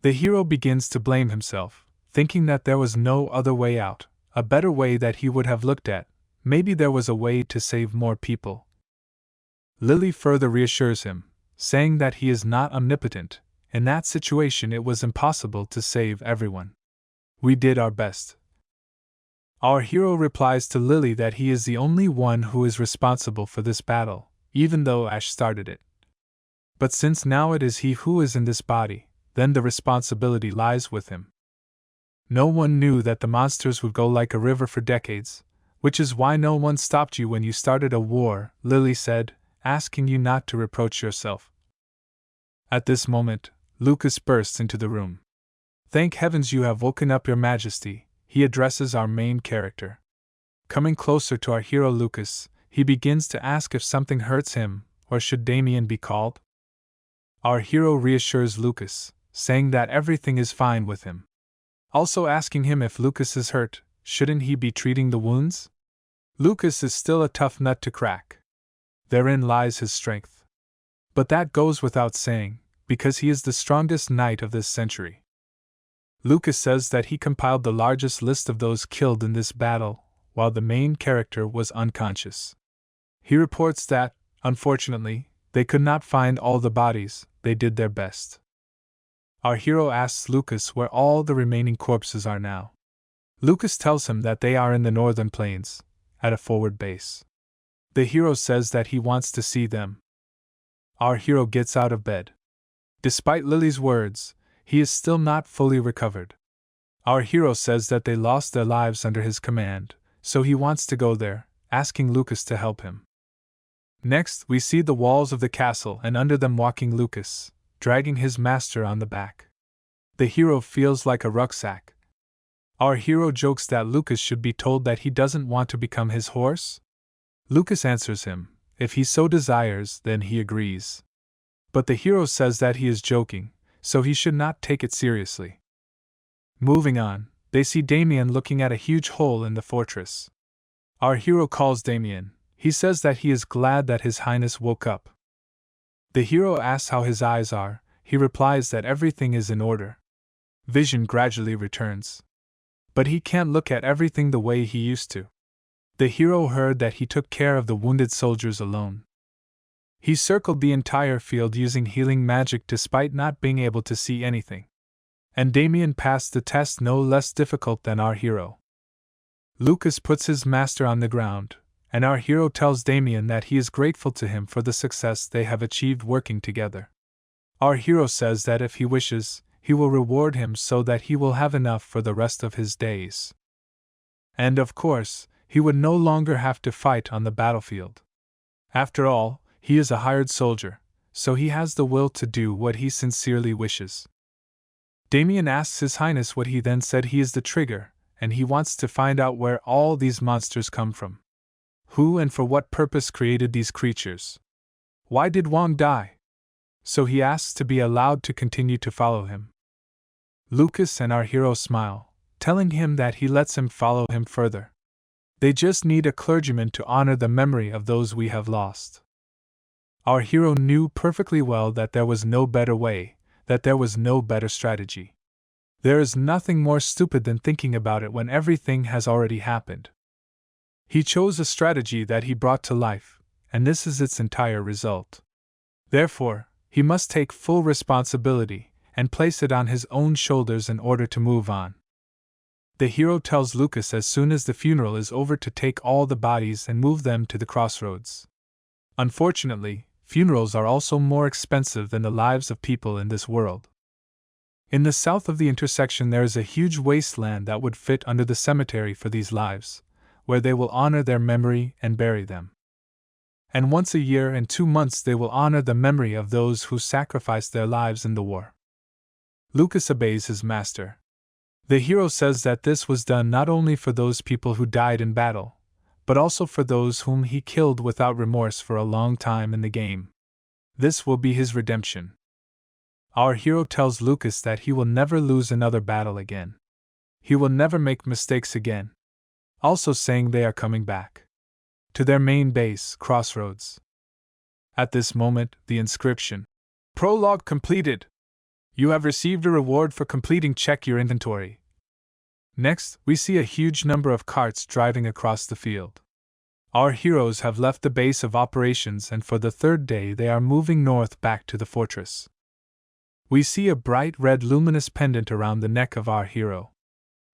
The hero begins to blame himself, thinking that there was no other way out, a better way that he would have looked at, maybe there was a way to save more people. Lily further reassures him, saying that he is not omnipotent, in that situation it was impossible to save everyone. We did our best. Our hero replies to Lily that he is the only one who is responsible for this battle, even though Ash started it. But since now it is he who is in this body, then the responsibility lies with him. No one knew that the monsters would go like a river for decades, which is why no one stopped you when you started a war, Lily said, asking you not to reproach yourself. At this moment, Lucas bursts into the room. Thank heavens you have woken up, Your Majesty, he addresses our main character. Coming closer to our hero Lucas, he begins to ask if something hurts him, or should Damien be called? Our hero reassures Lucas, saying that everything is fine with him. Also asking him if Lucas is hurt, shouldn't he be treating the wounds? Lucas is still a tough nut to crack. Therein lies his strength. But that goes without saying, because he is the strongest knight of this century. Lucas says that he compiled the largest list of those killed in this battle, while the main character was unconscious. He reports that, unfortunately, they could not find all the bodies, they did their best. Our hero asks Lucas where all the remaining corpses are now. Lucas tells him that they are in the northern plains, at a forward base. The hero says that he wants to see them. Our hero gets out of bed. Despite Lily's words, he is still not fully recovered. Our hero says that they lost their lives under his command, so he wants to go there, asking Lucas to help him. Next, we see the walls of the castle and under them walking Lucas, dragging his master on the back. The hero feels like a rucksack. Our hero jokes that Lucas should be told that he doesn't want to become his horse. Lucas answers him, if he so desires, then he agrees. But the hero says that he is joking, so he should not take it seriously. Moving on, they see Damien looking at a huge hole in the fortress. Our hero calls Damien. He says that he is glad that His Highness woke up. The hero asks how his eyes are. He replies that everything is in order. Vision gradually returns. But he can't look at everything the way he used to. The hero heard that he took care of the wounded soldiers alone. He circled the entire field using healing magic despite not being able to see anything. And Damien passed the test no less difficult than our hero. Lucas puts his master on the ground, and our hero tells Damien that he is grateful to him for the success they have achieved working together. Our hero says that if he wishes, he will reward him so that he will have enough for the rest of his days. And of course, he would no longer have to fight on the battlefield. After all, he is a hired soldier, so he has the will to do what he sincerely wishes. Damien asks His Highness what he then said he is the trigger, and he wants to find out where all these monsters come from. Who and for what purpose created these creatures? Why did Wang die? So he asks to be allowed to continue to follow him. Lucas and our hero smile, telling him that he lets him follow him further. They just need a clergyman to honor the memory of those we have lost. Our hero knew perfectly well that there was no better way, that there was no better strategy. There is nothing more stupid than thinking about it when everything has already happened. He chose a strategy that he brought to life, and this is its entire result. Therefore, he must take full responsibility and place it on his own shoulders in order to move on. The hero tells Lucas as soon as the funeral is over to take all the bodies and move them to the Crossroads. Unfortunately, funerals are also more expensive than the lives of people in this world. In the south of the intersection there is a huge wasteland that would fit under the cemetery for these lives, where they will honor their memory and bury them. And once a year and 2 months they will honor the memory of those who sacrificed their lives in the war. Lucas obeys his master. The hero says that this was done not only for those people who died in battle, but also for those whom he killed without remorse for a long time in the game. This will be his redemption. Our hero tells Lucas that he will never lose another battle again. He will never make mistakes again. Also saying they are coming back to their main base, Crossroads. At this moment, the inscription. Prologue completed. You have received a reward for completing. Check your inventory. Next, we see a huge number of carts driving across the field. Our heroes have left the base of operations and for the 3rd day they are moving north back to the fortress. We see a bright red luminous pendant around the neck of our hero.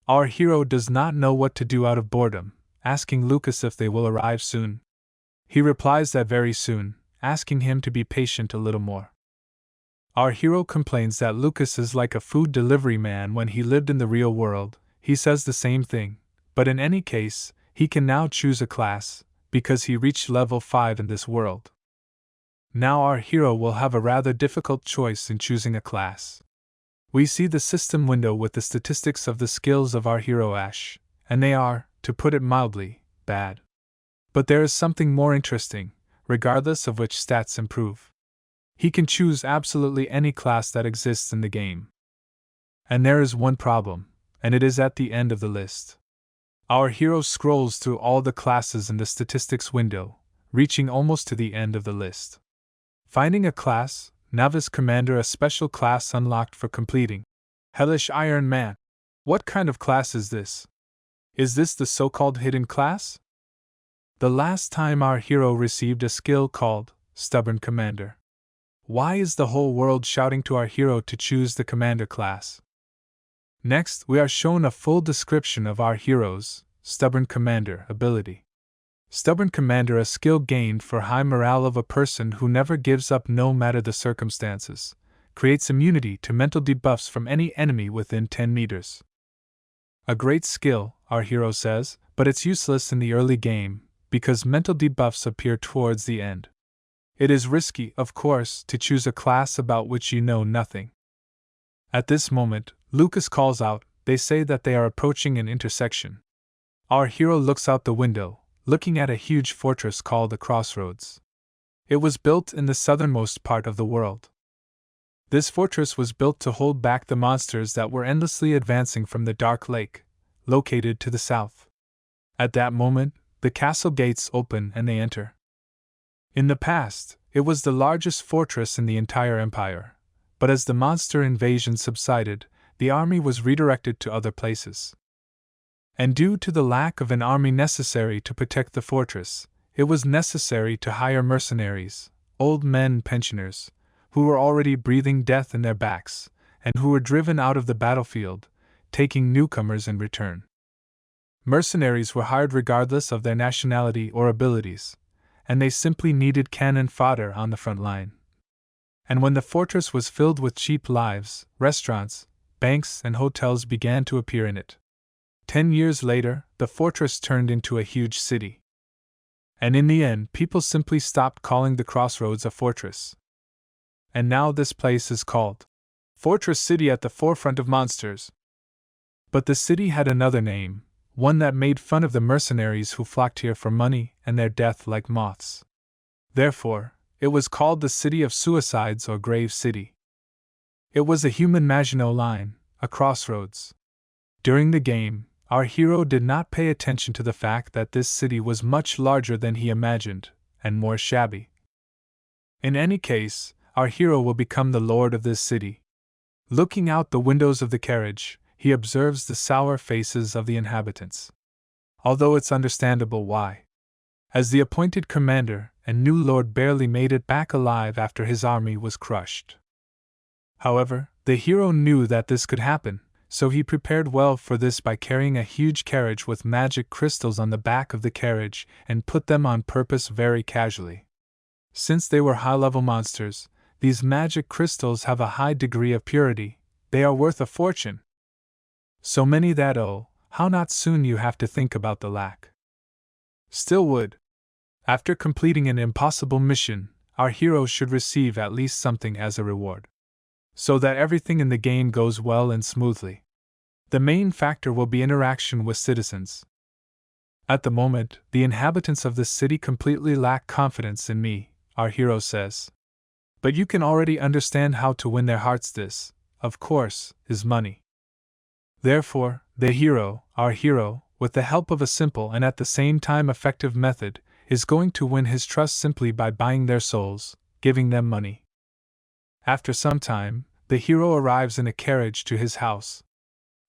Our hero does not know what to do out of boredom, asking Lucas if they will arrive soon. He replies that very soon, asking him to be patient a little more. Our hero complains that Lucas is like a food delivery man when he lived in the real world. He says the same thing, but in any case, he can now choose a class, because he reached level 5 in this world. Now our hero will have a rather difficult choice in choosing a class. We see the system window with the statistics of the skills of our hero Ash, and they are, to put it mildly, bad. But there is something more interesting, regardless of which stats improve. He can choose absolutely any class that exists in the game. And there is one problem, and it is at the end of the list. Our hero scrolls through all the classes in the statistics window, reaching almost to the end of the list. Finding a class, Novice Commander, a special class unlocked for completing. Hellish Iron Man. What kind of class is this? Is this the so-called hidden class? The last time our hero received a skill called Stubborn Commander. Why is the whole world shouting to our hero to choose the Commander class? Next, we are shown a full description of our hero's Stubborn Commander ability. Stubborn Commander, a skill gained for high morale of a person who never gives up no matter the circumstances, creates immunity to mental debuffs from any enemy within 10 meters. A great skill, our hero says, but it's useless in the early game, because mental debuffs appear towards the end. It is risky, of course, to choose a class about which you know nothing. At this moment, Lucas calls out. They say that they are approaching an intersection. Our hero looks out the window, looking at a huge fortress called the Crossroads. It was built in the southernmost part of the world. This fortress was built to hold back the monsters that were endlessly advancing from the dark lake, located to the south. At that moment, the castle gates open and they enter. In the past, it was the largest fortress in the entire empire, but as the monster invasion subsided, the army was redirected to other places. And due to the lack of an army necessary to protect the fortress, it was necessary to hire mercenaries, old men pensioners, who were already breathing death in their backs, and who were driven out of the battlefield, taking newcomers in return. Mercenaries were hired regardless of their nationality or abilities, and they simply needed cannon fodder on the front line. And when the fortress was filled with cheap lives, restaurants, banks, and hotels began to appear in it. 10 years later, the fortress turned into a huge city. And in the end, people simply stopped calling the Crossroads a fortress. And now this place is called Fortress City at the forefront of monsters. But the city had another name, one that made fun of the mercenaries who flocked here for money and their death like moths. Therefore, it was called the City of Suicides or Grave City. It was a human Maginot Line, a crossroads. During the game, our hero did not pay attention to the fact that this city was much larger than he imagined, and more shabby. In any case, our hero will become the lord of this city. Looking out the windows of the carriage, he observes the sour faces of the inhabitants. Although it's understandable why. As the appointed commander and new lord barely made it back alive after his army was crushed. However, the hero knew that this could happen, so he prepared well for this by carrying a huge carriage with magic crystals on the back of the carriage and put them on purpose very casually. Since they were high-level monsters, these magic crystals have a high degree of purity. They are worth a fortune. So many that how not soon you have to think about the lack. Still would. After completing an impossible mission, our hero should receive at least something as a reward. So that everything in the game goes well and smoothly. The main factor will be interaction with citizens. At the moment, the inhabitants of this city completely lack confidence in me, our hero says. But you can already understand how to win their hearts. This, of course, is money. Therefore, the hero, our hero, with the help of a simple and at the same time effective method, is going to win his trust simply by buying their souls, giving them money. After some time, the hero arrives in a carriage to his house.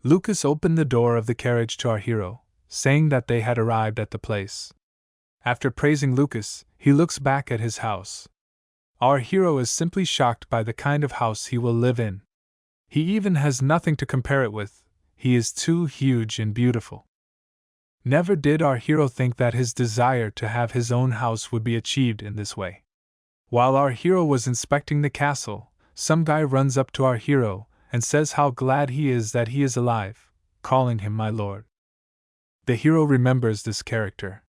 Lucas opened the door of the carriage to our hero, saying that they had arrived at the place. After praising Lucas, he looks back at his house. Our hero is simply shocked by the kind of house he will live in. He even has nothing to compare it with. He is too huge and beautiful. Never did our hero think that his desire to have his own house would be achieved in this way. While our hero was inspecting the castle, some guy runs up to our hero and says how glad he is that he is alive, calling him my lord. The hero remembers this character.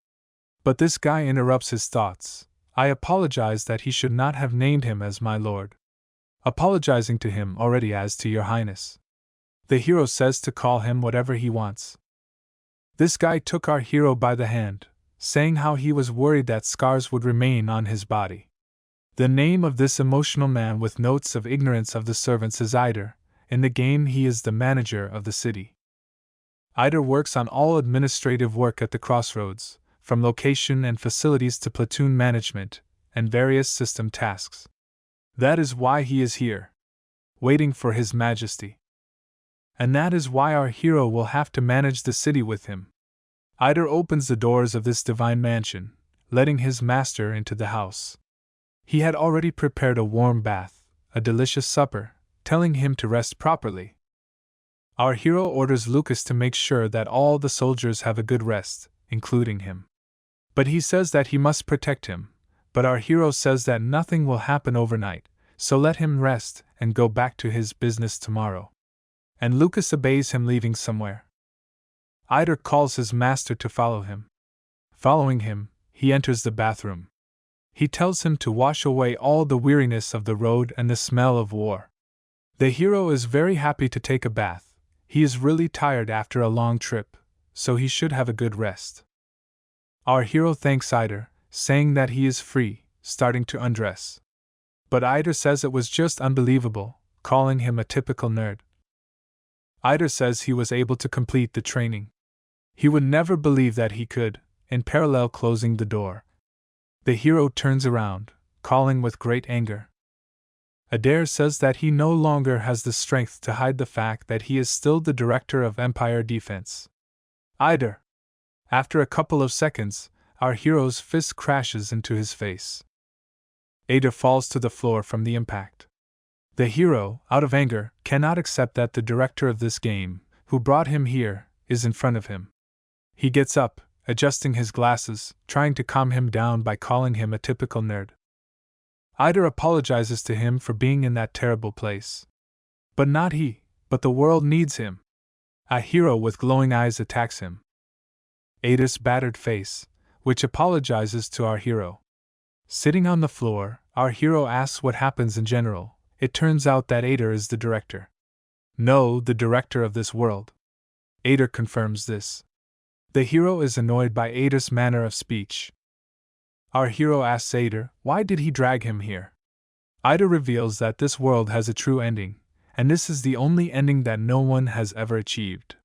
But this guy interrupts his thoughts. I apologize that he should not have named him as my lord. Apologizing to him already as to your highness. The hero says to call him whatever he wants. This guy took our hero by the hand, saying how he was worried that scars would remain on his body. The name of this emotional man with notes of ignorance of the servants is Ider. In the game he is the manager of the city. Ider works on all administrative work at the Crossroads, from location and facilities to platoon management, and various system tasks. That is why he is here, waiting for His Majesty. And that is why our hero will have to manage the city with him. Ider opens the doors of this divine mansion, letting his master into the house. He had already prepared a warm bath, a delicious supper, telling him to rest properly. Our hero orders Lucas to make sure that all the soldiers have a good rest, including him. But he says that he must protect him, but our hero says that nothing will happen overnight, so let him rest and go back to his business tomorrow. And Lucas obeys him, leaving somewhere. Ider calls his master to follow him. Following him, he enters the bathroom. He tells him to wash away all the weariness of the road and the smell of war. The hero is very happy to take a bath. He is really tired after a long trip, so he should have a good rest. Our hero thanks Ider, saying that he is free, starting to undress. But Ider says it was just unbelievable, calling him a typical nerd. Ida says he was able to complete the training. He would never believe that he could, in parallel closing the door. The hero turns around, calling with great anger. Adair says that he no longer has the strength to hide the fact that he is still the director of Empire Defense. Ida! After a couple of seconds, our hero's fist crashes into his face. Ada falls to the floor from the impact. The hero, out of anger, cannot accept that the director of this game, who brought him here, is in front of him. He gets up, adjusting his glasses, trying to calm him down by calling him a typical nerd. Ida apologizes to him for being in that terrible place. But not he, but the world needs him. A hero with glowing eyes attacks him. Ada's battered face, which apologizes to our hero. Sitting on the floor, our hero asks what happens in general. It turns out that Ada is the director. No, the director of this world. Ada confirms this. The hero is annoyed by Ada's manner of speech. Our hero asks Ada, why did he drag him here? Ada reveals that this world has a true ending, and this is the only ending that no one has ever achieved.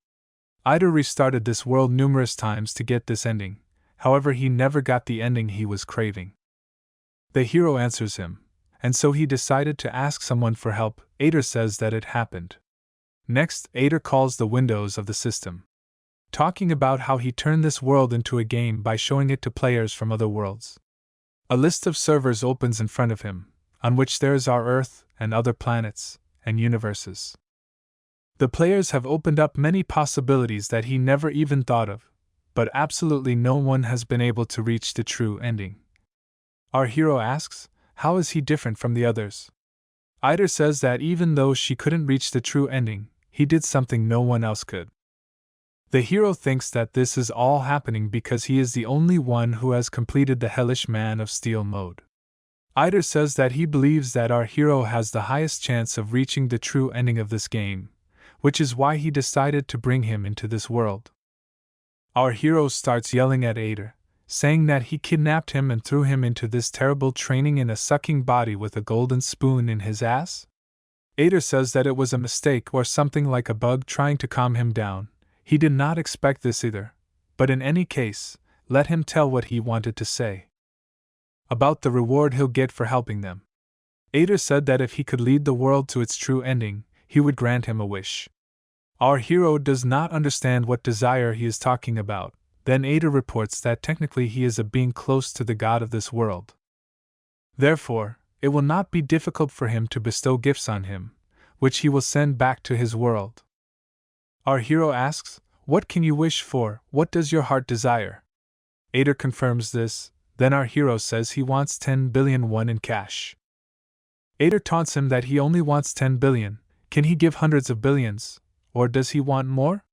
Ada restarted this world numerous times to get this ending, however he never got the ending he was craving. The hero answers him, and so he decided to ask someone for help. Ada says that it happened. Next, Ada calls the windows of the system, talking about how he turned this world into a game by showing it to players from other worlds. A list of servers opens in front of him, on which there is our Earth and other planets and universes. The players have opened up many possibilities that he never even thought of, but absolutely no one has been able to reach the true ending. Our hero asks, how is he different from the others? Ida says that even though she couldn't reach the true ending, he did something no one else could. The hero thinks that this is all happening because he is the only one who has completed the Hellish Man of Steel mode. Ida says that he believes that our hero has the highest chance of reaching the true ending of this game, which is why he decided to bring him into this world. Our hero starts yelling at Ada, saying that he kidnapped him and threw him into this terrible training in a sucking body with a golden spoon in his ass. Ada says that it was a mistake or something like a bug trying to calm him down. He did not expect this either, but in any case, let him tell what he wanted to say. About the reward he'll get for helping them. Ada said that if he could lead the world to its true ending, he would grant him a wish. Our hero does not understand what desire he is talking about. Then Ada reports that technically he is a being close to the god of this world. Therefore, it will not be difficult for him to bestow gifts on him, which he will send back to his world. Our hero asks, what can you wish for, what does your heart desire? Ada confirms this, then our hero says he wants 10 billion won in cash. Ada taunts him that he only wants 10 billion, can he give hundreds of billions, or does he want more?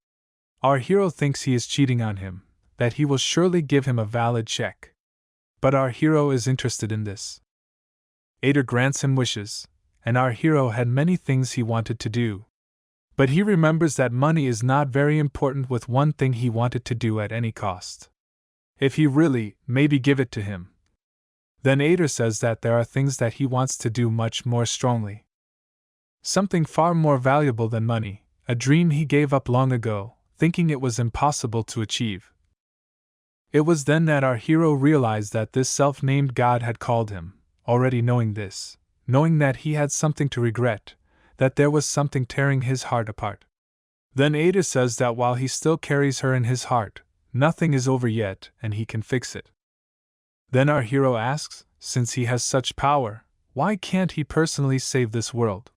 Our hero thinks he is cheating on him, that he will surely give him a valid check. But our hero is interested in this. Ada grants him wishes, and our hero had many things he wanted to do. But he remembers that money is not very important with one thing he wanted to do at any cost. If he really, maybe give it to him. Then Ada says that there are things that he wants to do much more strongly. Something far more valuable than money, a dream he gave up long ago, thinking it was impossible to achieve. It was then that our hero realized that this self-named god had called him, already knowing this, knowing that he had something to regret, that there was something tearing his heart apart. Then Ada says that while he still carries her in his heart, nothing is over yet and he can fix it. Then our hero asks, since he has such power, why can't he personally save this world?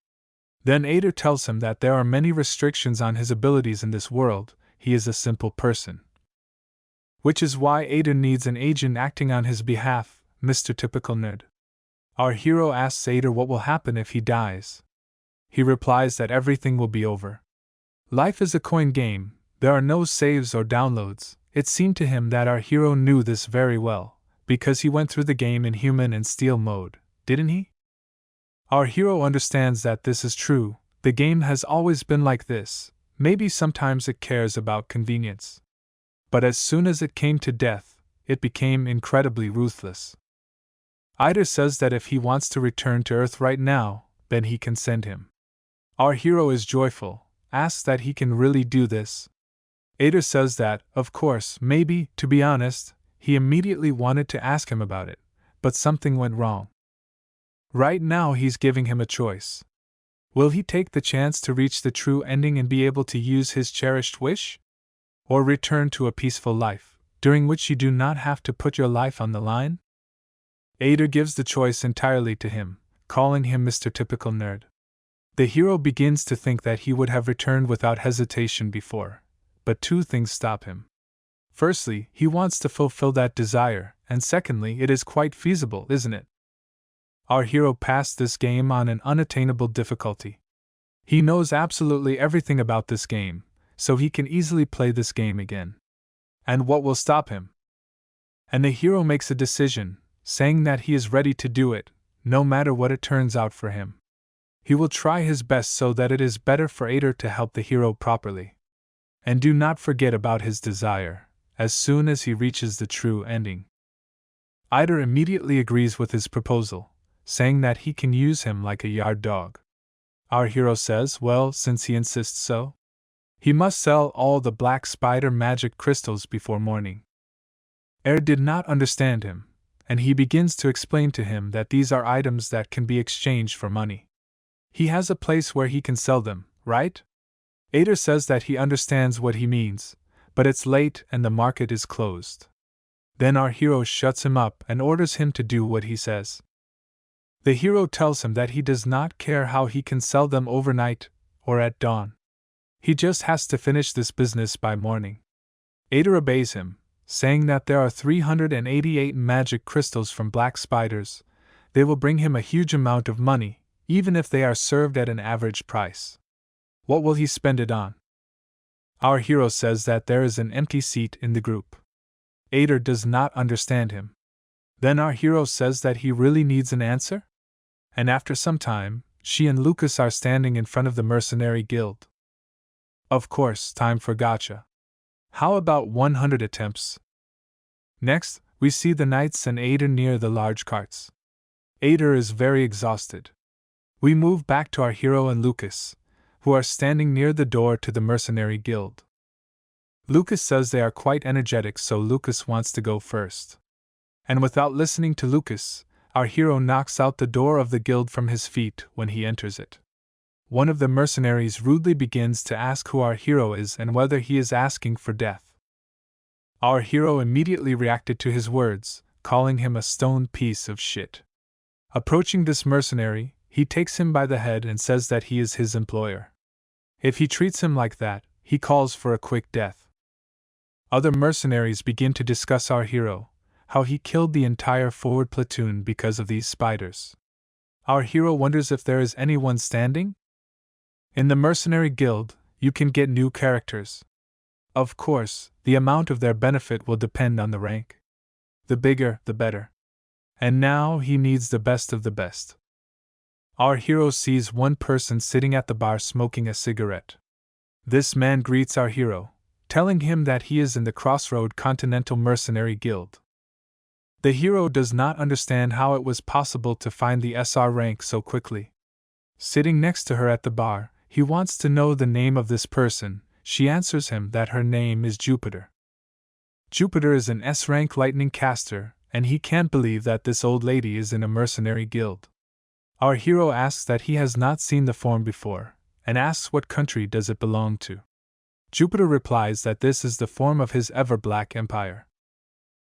Then Ada tells him that there are many restrictions on his abilities in this world, he is a simple person. Which is why Ada needs an agent acting on his behalf, Mr. Typical Nerd. Our hero asks Ada what will happen if he dies. He replies that everything will be over. Life is a coin game, there are no saves or downloads. It seemed to him that our hero knew this very well, because he went through the game in human and steel mode, didn't he? Our hero understands that this is true, the game has always been like this, maybe sometimes it cares about convenience. But as soon as it came to death, it became incredibly ruthless. Ida says that if he wants to return to Earth right now, then he can send him. Our hero is joyful, asks that he can really do this. Ader says that, of course, maybe, to be honest, he immediately wanted to ask him about it, but something went wrong. Right now he's giving him a choice. Will he take the chance to reach the true ending and be able to use his cherished wish? Or return to a peaceful life, during which you do not have to put your life on the line? Ader gives the choice entirely to him, calling him Mr. Typical Nerd. The hero begins to think that he would have returned without hesitation before, but two things stop him. Firstly, he wants to fulfill that desire, and secondly, it is quite feasible, isn't it? Our hero passed this game on an unattainable difficulty. He knows absolutely everything about this game, so he can easily play this game again. And what will stop him? And the hero makes a decision, saying that he is ready to do it, no matter what it turns out for him. He will try his best so that it is better for Ader to help the hero properly. And do not forget about his desire, as soon as he reaches the true ending. Ader immediately agrees with his proposal, saying that he can use him like a yard dog. Our hero says, well, since he insists so, he must sell all the black spider magic crystals before morning. Ader did not understand him, and he begins to explain to him that these are items that can be exchanged for money. He has a place where he can sell them, right? Ader says that he understands what he means, but it's late and the market is closed. Then our hero shuts him up and orders him to do what he says. The hero tells him that he does not care how he can sell them overnight or at dawn. He just has to finish this business by morning. Ader obeys him, saying that there are 388 magic crystals from black spiders. They will bring him a huge amount of money, even if they are served at an average price. What will he spend it on? Our hero says that there is an empty seat in the group. Ader does not understand him. Then our hero says that he really needs an answer? And after some time, she and Lucas are standing in front of the mercenary guild. Of course, time for gotcha. How about 100 attempts? Next, we see the knights and Ader near the large carts. Ader is very exhausted. We move back to our hero and Lucas, who are standing near the door to the mercenary guild. Lucas says they are quite energetic, so Lucas wants to go first. And without listening to Lucas, our hero knocks out the door of the guild from his feet when he enters it. One of the mercenaries rudely begins to ask who our hero is and whether he is asking for death. Our hero immediately reacted to his words, calling him a stone piece of shit. Approaching this mercenary, he takes him by the head and says that he is his employer. If he treats him like that, he calls for a quick death. Other mercenaries begin to discuss our hero, how he killed the entire forward platoon because of these spiders. Our hero wonders if there is anyone standing? In the mercenary guild, you can get new characters. Of course, the amount of their benefit will depend on the rank. The bigger, the better. And now he needs the best of the best. Our hero sees one person sitting at the bar smoking a cigarette. This man greets our hero, telling him that he is in the Crossroads Continental Mercenary Guild. The hero does not understand how it was possible to find the SR rank so quickly. Sitting next to her at the bar, he wants to know the name of this person. She answers him that her name is Jupiter. Jupiter is an S-rank lightning caster, and he can't believe that this old lady is in a mercenary guild. Our hero asks that he has not seen the form before, and asks what country does it belong to. Jupiter replies that this is the form of his ever-black empire.